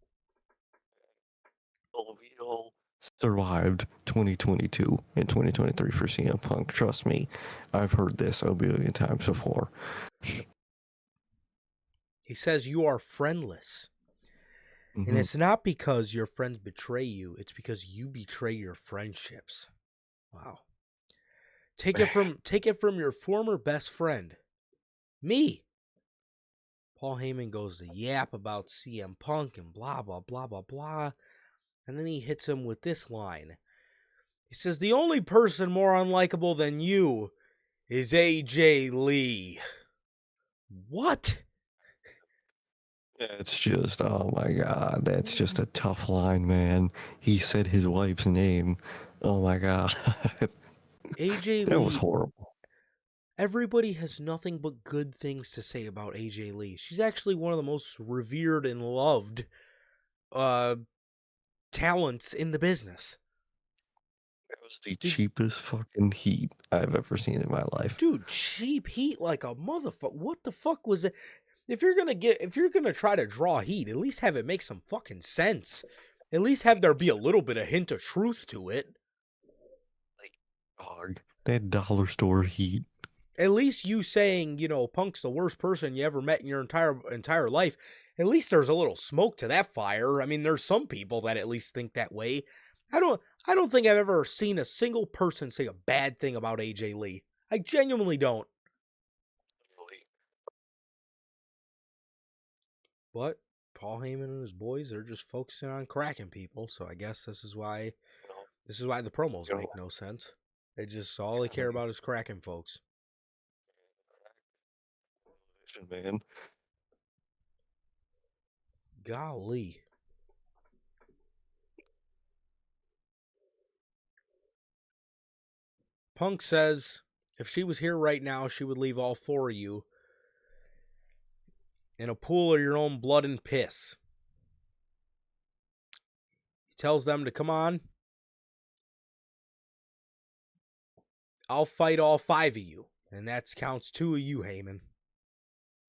We all survived 2022 and 2023 for CM Punk. Trust me, I've heard this a billion times before. he says you are friendless, and Mm-hmm. it's not because your friends betray you; it's because you betray your friendships. Wow. Take it from your former best friend, me. Paul Heyman goes to yap about CM Punk and blah blah blah blah blah, and then he hits him with this line. He says, "The only person more unlikable than you is AJ Lee." What? It's just, oh my god, that's just a tough line, man. He said his wife's name. Oh my god. AJ That was Lee. horrible. Everybody has nothing but good things to say about AJ Lee. She's actually one of the most revered and loved uh talents in the business. That was the Dude, cheapest fucking heat I've ever seen in my life. dude, cheap heat like a motherfucker. What the fuck was it? If you're gonna try to draw heat, at least have it make some fucking sense. At least have there be a little bit of hint of truth to it. Like, dog, that dollar store heat. At least you saying, Punk's the worst person you ever met in your entire life. At least there's a little smoke to that fire. I mean, there's some people that at least think that way. I don't think I've ever seen a single person say a bad thing about AJ Lee. I genuinely don't. But Paul Heyman and his boys are just focusing on cracking people, so I guess this is why the promos You know, make no sense. They just all they care about is cracking folks. man. Golly. Punk says if she was here right now, she would leave all four of you in a pool of your own blood and piss. He tells them to come on. I'll fight all five of you. And that counts two of you, Heyman.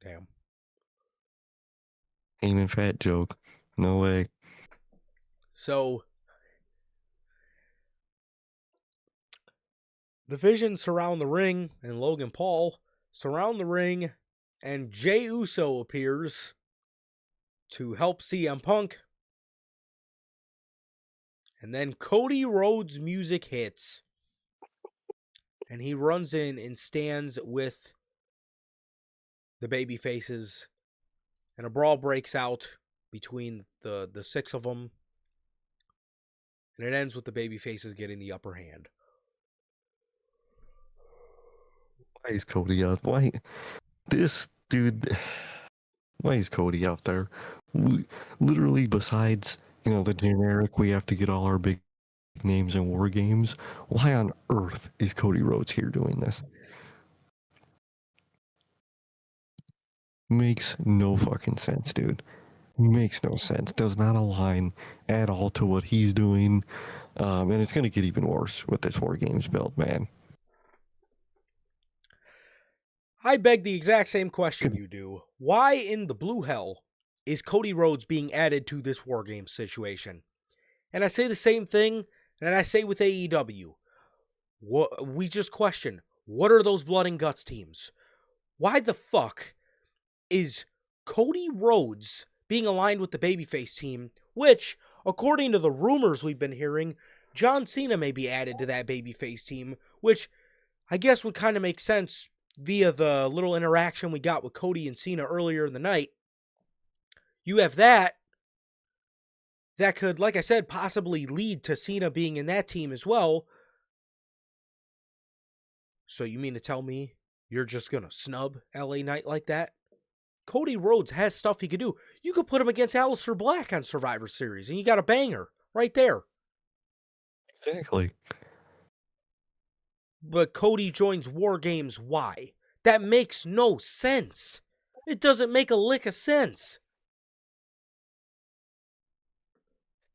Damn. Heyman fat joke. No way. So, the Vision surround the ring, and Logan Paul surround the ring, and Jey Uso appears to help CM Punk. And then Cody Rhodes' music hits. And he runs in and stands with the baby faces. And a brawl breaks out between the six of them. And it ends with the baby faces getting the upper hand. Why is Cody out? Why? This dude. Why is Cody out there? Literally, besides, the generic, we have to get all our big names in war games. Why on earth is Cody Rhodes here doing this? Makes no fucking sense, dude. Makes no sense. Does not align at all to what he's doing. And it's going to get even worse with this war games build, man. I beg the exact same question you do. Why in the blue hell is Cody Rhodes being added to this war game situation? And I say the same thing, and I say with AEW. We just question, what are those blood and guts teams? Why the fuck is Cody Rhodes being aligned with the babyface team, which, according to the rumors we've been hearing, John Cena may be added to that babyface team, which I guess would kind of make sense via the little interaction we got with Cody and Cena earlier in the night. You have that could, like I said, possibly lead to Cena being in that team as well. So you mean to tell me you're just going to snub LA Knight like that? Cody Rhodes has stuff he could do. You could put him against Aleister Black on Survivor Series, and you got a banger right there. Exactly. But Cody joins War Games. Why? That makes no sense. It doesn't make a lick of sense.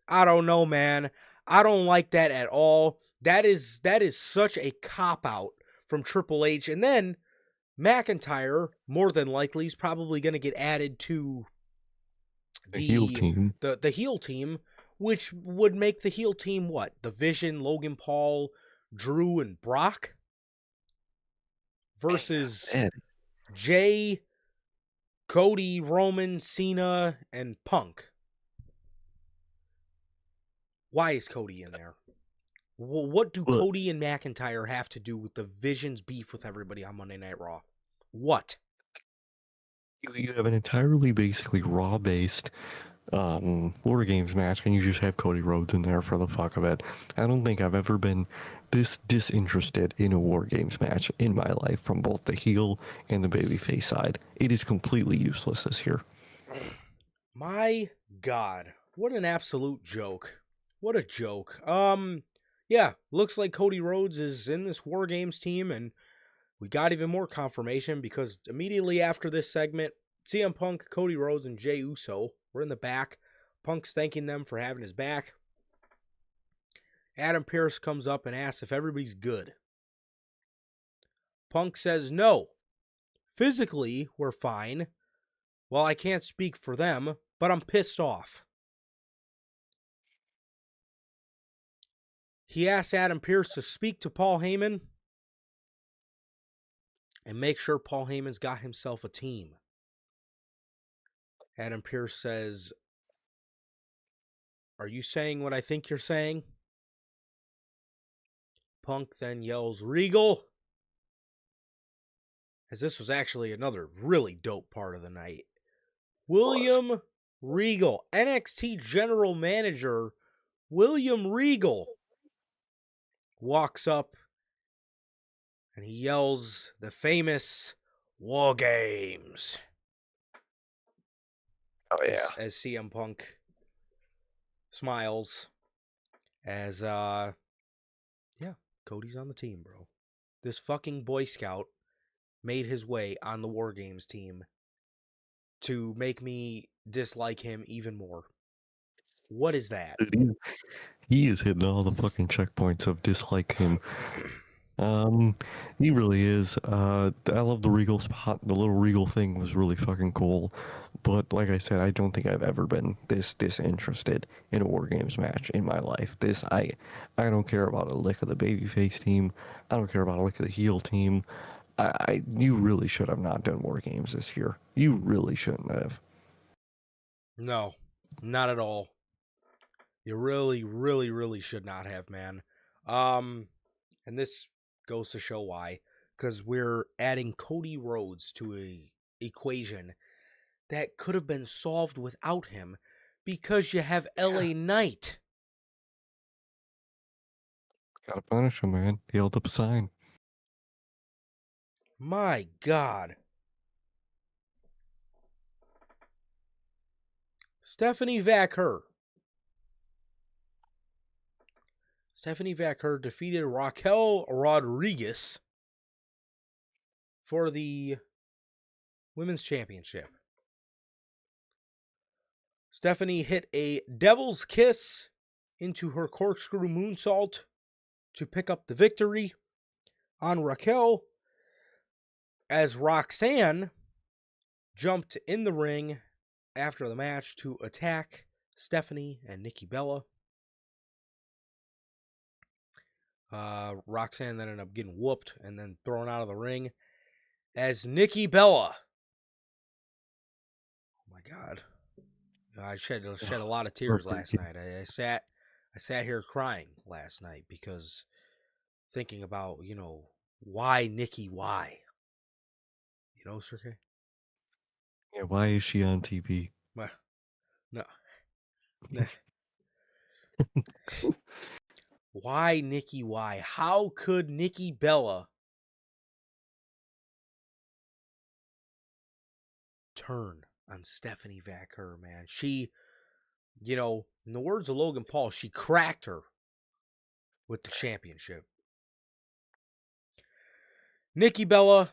I don't know, man. I don't like that at all. That is such a cop-out from Triple H. And then McIntyre, more than likely, is probably going to get added to the heel team. The heel team, which would make the heel team what? The Vision, Logan Paul, Drew, and Brock? Versus Jay, Cody, Roman, Cena, and Punk. Why is Cody in there? What do Cody and McIntyre have to do with the Vision's beef with everybody on Monday Night Raw? What? You have an entirely basically Raw-based War Games match, and you just have Cody Rhodes in there for the fuck of it. I don't think I've ever been this disinterested in a War Games match in my life from both the heel and the babyface side. It is completely useless this year. My God, what an absolute joke. What a joke. Yeah, looks like Cody Rhodes is in this War Games team, and we got even more confirmation because immediately after this segment, CM Punk, Cody Rhodes, and Jey Uso were in the back. Punk's thanking them for having his back. Adam Pearce comes up and asks if everybody's good. Punk says no. Physically, we're fine. Well, I can't speak for them, but I'm pissed off. He asks Adam Pearce to speak to Paul Heyman and make sure Paul Heyman's got himself a team. Adam Pearce says, "Are you saying what I think you're saying?" Punk then yells, "Regal!" As this was actually another really dope part of the night. William Regal, NXT General Manager William Regal, walks up and he yells the famous War Games. Oh yeah. As CM Punk smiles as Cody's on the team, bro. This fucking Boy Scout made his way on the War Games team to make me dislike him even more. What is that? Dude, he is hitting all the fucking checkpoints of dislike him. Um, he really is. I love the Regal spot. The little Regal thing was really fucking cool. But like I said, I don't think I've ever been this disinterested in a War Games match in my life. I don't care about a lick of the babyface team. I don't care about a lick of the heel team. You really should have not done War Games this year. You really shouldn't have. No, not at all. You really, really, really should not have, man. And this goes to show why. Because we're adding Cody Rhodes to a equation that could have been solved without him because you have LA Knight. Gotta punish him, man. He held up a sign. My God. Stephanie Vacher. Stephanie Vacher defeated Raquel Rodriguez for the Women's Championship. Stephanie hit a devil's kiss into her corkscrew moonsault to pick up the victory on Raquel, as Roxanne jumped in the ring after the match to attack Stephanie and Nikki Bella. Roxanne then ended up getting whooped and then thrown out of the ring as Nikki Bella. Oh my God. I shed a lot of tears last night. I sat here crying last night because thinking about, why Nikki, why? Sir K? Yeah, why is she on TV? No. Why Nikki, why? How could Nikki Bella turn on Stephanie Vacher, man? She, in the words of Logan Paul, she cracked her with the championship. Nikki Bella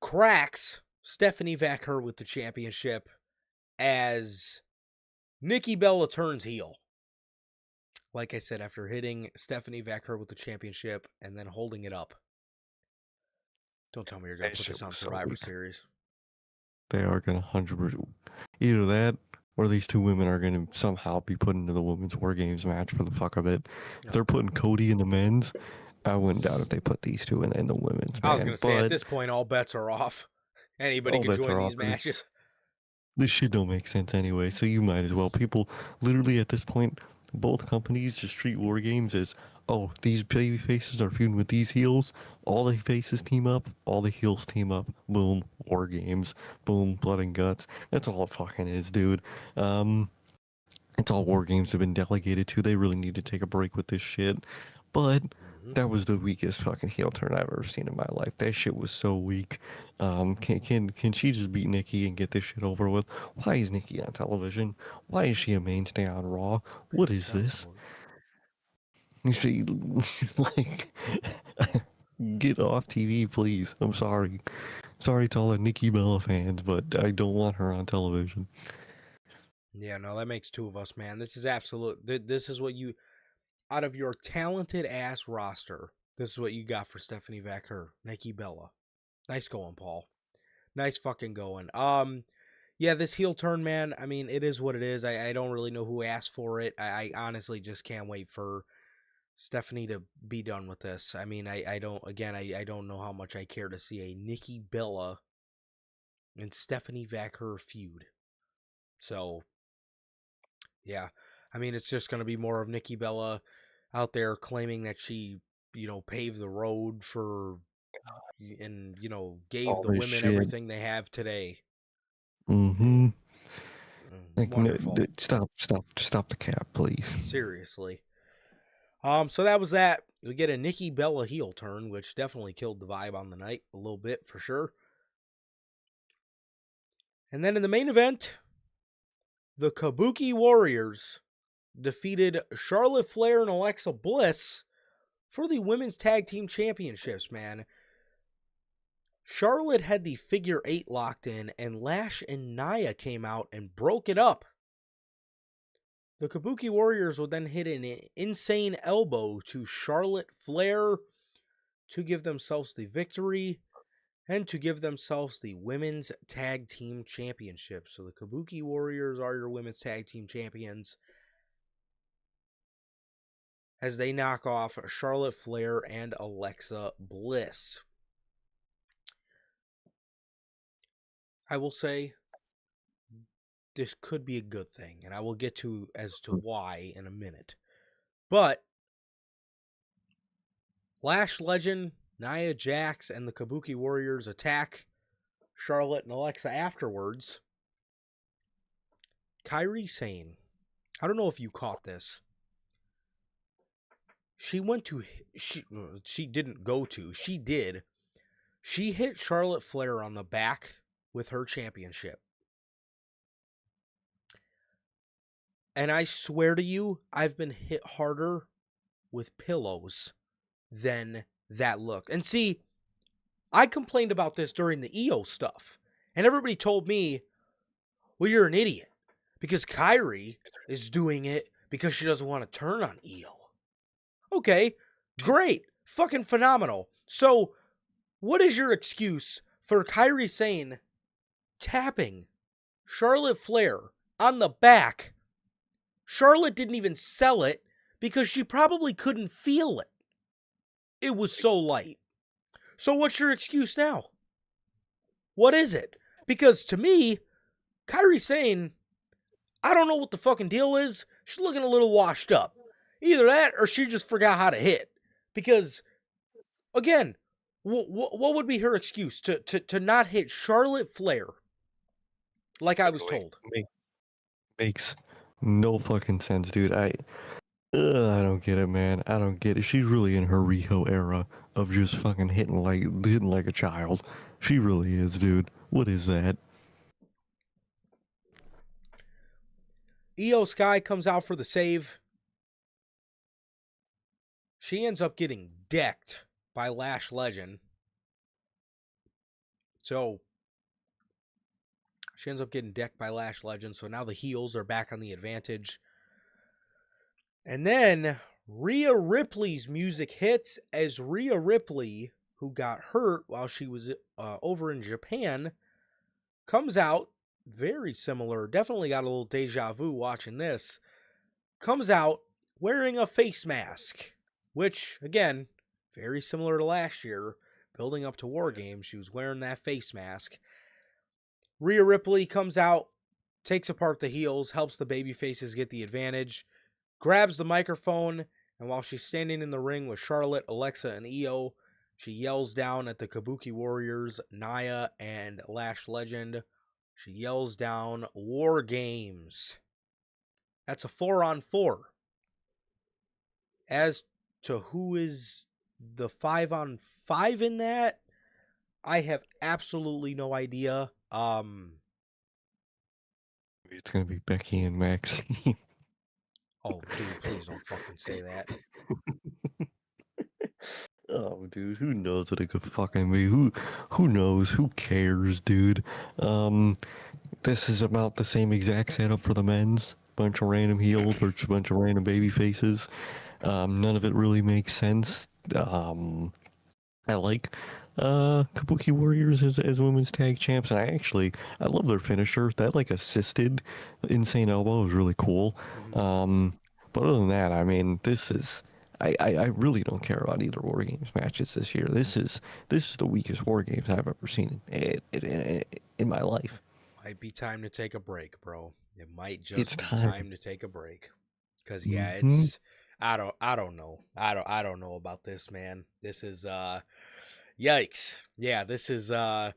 cracks Stephanie Vacher with the championship as Nikki Bella turns heel. Like I said, after hitting Stephanie Vacher with the championship and then holding it up. Don't tell me you're going to put this on Survivor Series. They are going to 100%. Either that or these two women are going to somehow be put into the Women's War Games match for the fuck of it. If they're putting Cody in the men's, I wouldn't doubt if they put these two in the women's. I was going to say, at this point, all bets are off. Anybody can join these matches. This shit don't make sense anyway, so you might as well. People, literally at this point, both companies just treat War Games as, oh, these baby faces are feuding with these heels. All the faces team up, all the heels team up. Boom, War Games. Boom, blood and guts. That's all it fucking is, dude. It's all War Games have been delegated to. They really need to take a break with this shit. But that was the weakest fucking heel turn I've ever seen in my life. That shit was so weak. Can she just beat Nikki and get this shit over with? Why is Nikki on television? Why is she a mainstay on Raw? What is this? She like get off TV, please. I'm sorry. Sorry to all the Nikki Bella fans, but I don't want her on television. Yeah, no, that makes two of us, man. This is absolute. This is what you, out of your talented ass roster, this is what you got for Stephanie Vacher, Nikki Bella. Nice going, Paul. Nice fucking going. Yeah, this heel turn, man. I mean, it is what it is. I don't really know who asked for it. I honestly just can't wait for Stephanie to be done with this. I mean, I don't know how much I care to see a Nikki Bella and Stephanie Vacher feud. So, yeah. I mean, it's just going to be more of Nikki Bella out there claiming that she, paved the road for and, gave All the this women shit. everything they have today. Mm-hmm. Like, Wonderful. Stop the cap, please. Seriously. So that was that. We get a Nikki Bella heel turn, which definitely killed the vibe on the night a little bit for sure. And then in the main event, the Kabuki Warriors defeated Charlotte Flair and Alexa Bliss for the Women's Tag Team Championships, man. Charlotte had the figure 8 locked in, and Lash and Nia came out and broke it up. The Kabuki Warriors would then hit an insane elbow to Charlotte Flair to give themselves the victory and to give themselves the Women's Tag Team Championship. So the Kabuki Warriors are your Women's Tag Team Champions as they knock off Charlotte Flair and Alexa Bliss. I will say this could be a good thing, and I will get to as to why in a minute. But Lash Legend, Nia Jax, and the Kabuki Warriors attack Charlotte and Alexa afterwards. Kairi Sane, I don't know if you caught this. She did. She hit Charlotte Flair on the back with her championship. And I swear to you, I've been hit harder with pillows than that look. And see, I complained about this during the EO stuff. And everybody told me, well, you're an idiot. Because Kairi is doing it because she doesn't want to turn on EO. Okay, great. Fucking phenomenal. So, what is your excuse for Kairi Sane tapping Charlotte Flair on the back? Charlotte didn't even sell it because she probably couldn't feel it. It was so light. So what's your excuse now? What is it? Because to me, Kairi Sane, I don't know what the fucking deal is. She's looking a little washed up. Either that or she just forgot how to hit. Because, again, what would be her excuse? To not hit Charlotte Flair like I was told. Makes no fucking sense, dude. I don't get it, man. I don't get it. She's really in her Riho era of just fucking hitting like a child. She really is, dude. What is that? Io Sky comes out for the save. She ends up getting decked by Lash Legend. So she ends up getting decked by Lash Legend. So now the heels are back on the advantage. And then Rhea Ripley's music hits as Rhea Ripley, who got hurt while she was over in Japan, comes out very similar. Definitely got a little deja vu watching this. Comes out wearing a face mask, which, again, very similar to last year. Building up to War Games, she was wearing that face mask. Rhea Ripley comes out, takes apart the heels, helps the baby faces get the advantage, grabs the microphone, and while she's standing in the ring with Charlotte, Alexa, and Io, she yells down at the Kabuki Warriors, Nia, and Lash Legend. She yells down, War Games. That's a 4-on-4. As to who is the 5-on-5 in that, I have absolutely no idea. It's gonna be Becky and Max. Oh, dude, please don't fucking say that. Oh, dude, who knows what it could fucking be? Who knows? Who cares, dude? This is about the same exact setup for the men's. Bunch of random heels, bunch of random baby faces. None of it really makes sense. I like Kabuki Warriors as women's tag champs, and I love their finisher. That like assisted insane elbow was really cool. But other than that, I mean, this is I really don't care about either War Games matches this year. This is the weakest War Games I've ever seen in my life. Might be time to take a break, bro. It might It's just be time. time to take a break. Cause yeah, Mhm. it's I don't know. I don't know about this, man. This is yikes. Yeah, this is I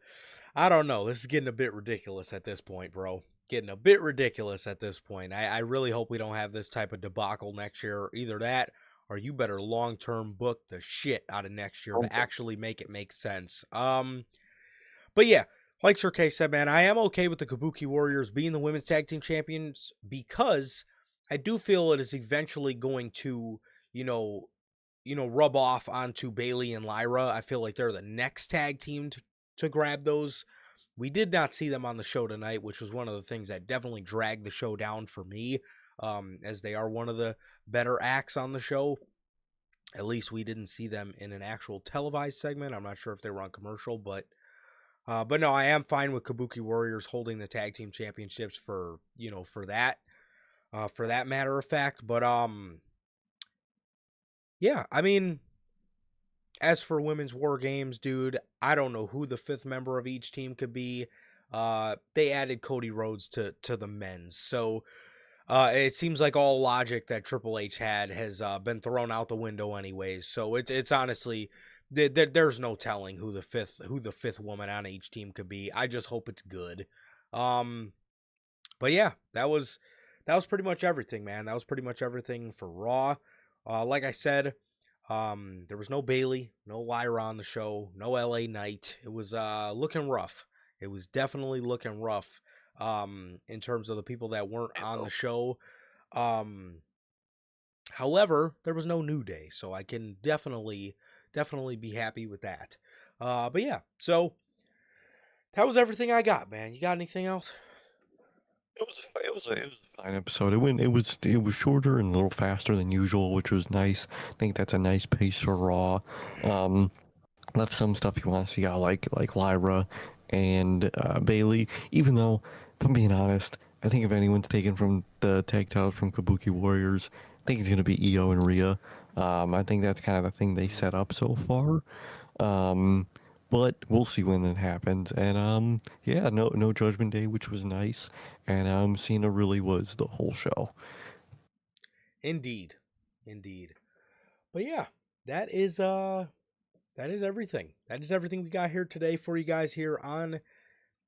don't know. This is getting a bit ridiculous at this point, bro. Getting a bit ridiculous at this point. I really hope we don't have this type of debacle next year. Either that or you better long-term book the shit out of next year to actually make it make sense. But yeah, like Sir K said, man, I am okay with the Kabuki Warriors being the women's tag team champions because I do feel it is eventually going to, you know, rub off onto Bailey and Lyra. I feel like they're the next tag team to grab those. We did not see them on the show tonight, which was one of the things that definitely dragged the show down for me, as they are one of the better acts on the show. At least we didn't see them in an actual televised segment. I'm not sure if they were on commercial, but no, I am fine with Kabuki Warriors holding the tag team championships for for that matter of fact. But yeah, I mean, as for women's war games, dude, I don't know who the fifth member of each team could be. They added Cody Rhodes to the men's, so it seems like all logic that Triple H had has been thrown out the window anyways. So it's honestly there's no telling who the fifth woman on each team could be. I just hope it's good. But yeah, that was pretty much everything, man. That was pretty much everything for Raw. Like I said, there was no Bailey, no Lyra on the show, no LA Knight. It was looking rough. It was definitely looking rough in terms of the people that weren't on the show. However, there was no New Day, so I can definitely be happy with that. But yeah, so that was everything I got, man. You got anything else? It was a fine episode. It was shorter and a little faster than usual, which was nice. I think that's a nice pace for Raw. Um, Left some stuff you want to see out, like Lyra and Bailey. Even though, if I'm being honest, I think if anyone's taken from the tag titles from Kabuki Warriors, I think it's gonna be Io and Rhea. I think that's kind of the thing they set up so far. Um, but we'll see when it happens. And yeah, no Judgment Day, which was nice. And Cena really was the whole show. Indeed, indeed. But yeah, that is everything. That is everything we got here today for you guys here on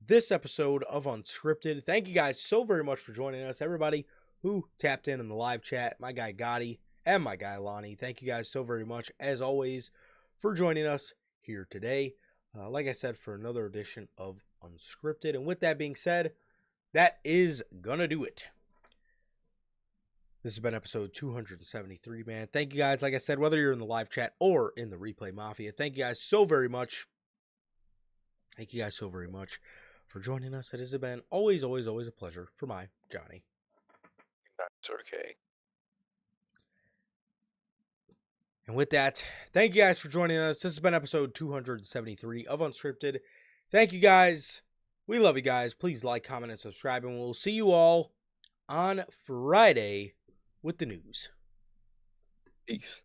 this episode of Unscripted. Thank you guys so very much for joining us, everybody who tapped in the live chat, my guy Gotti and my guy Lonnie. Thank you guys so very much, as always, for joining us here today. Like I said, for another edition of Unscripted. And with that being said, that is gonna do it. This has been episode 273, man. Thank you guys. Like I said, whether you're in the live chat or in the Replay Mafia, thank you guys so very much. Thank you guys so very much for joining us. It has been always a pleasure for my Johnny. That's okay. And with that, thank you guys for joining us. This has been episode 273 of Unscripted. Thank you guys. We love you guys. Please like, comment, and subscribe. And we'll see you all on Friday with the news. Peace.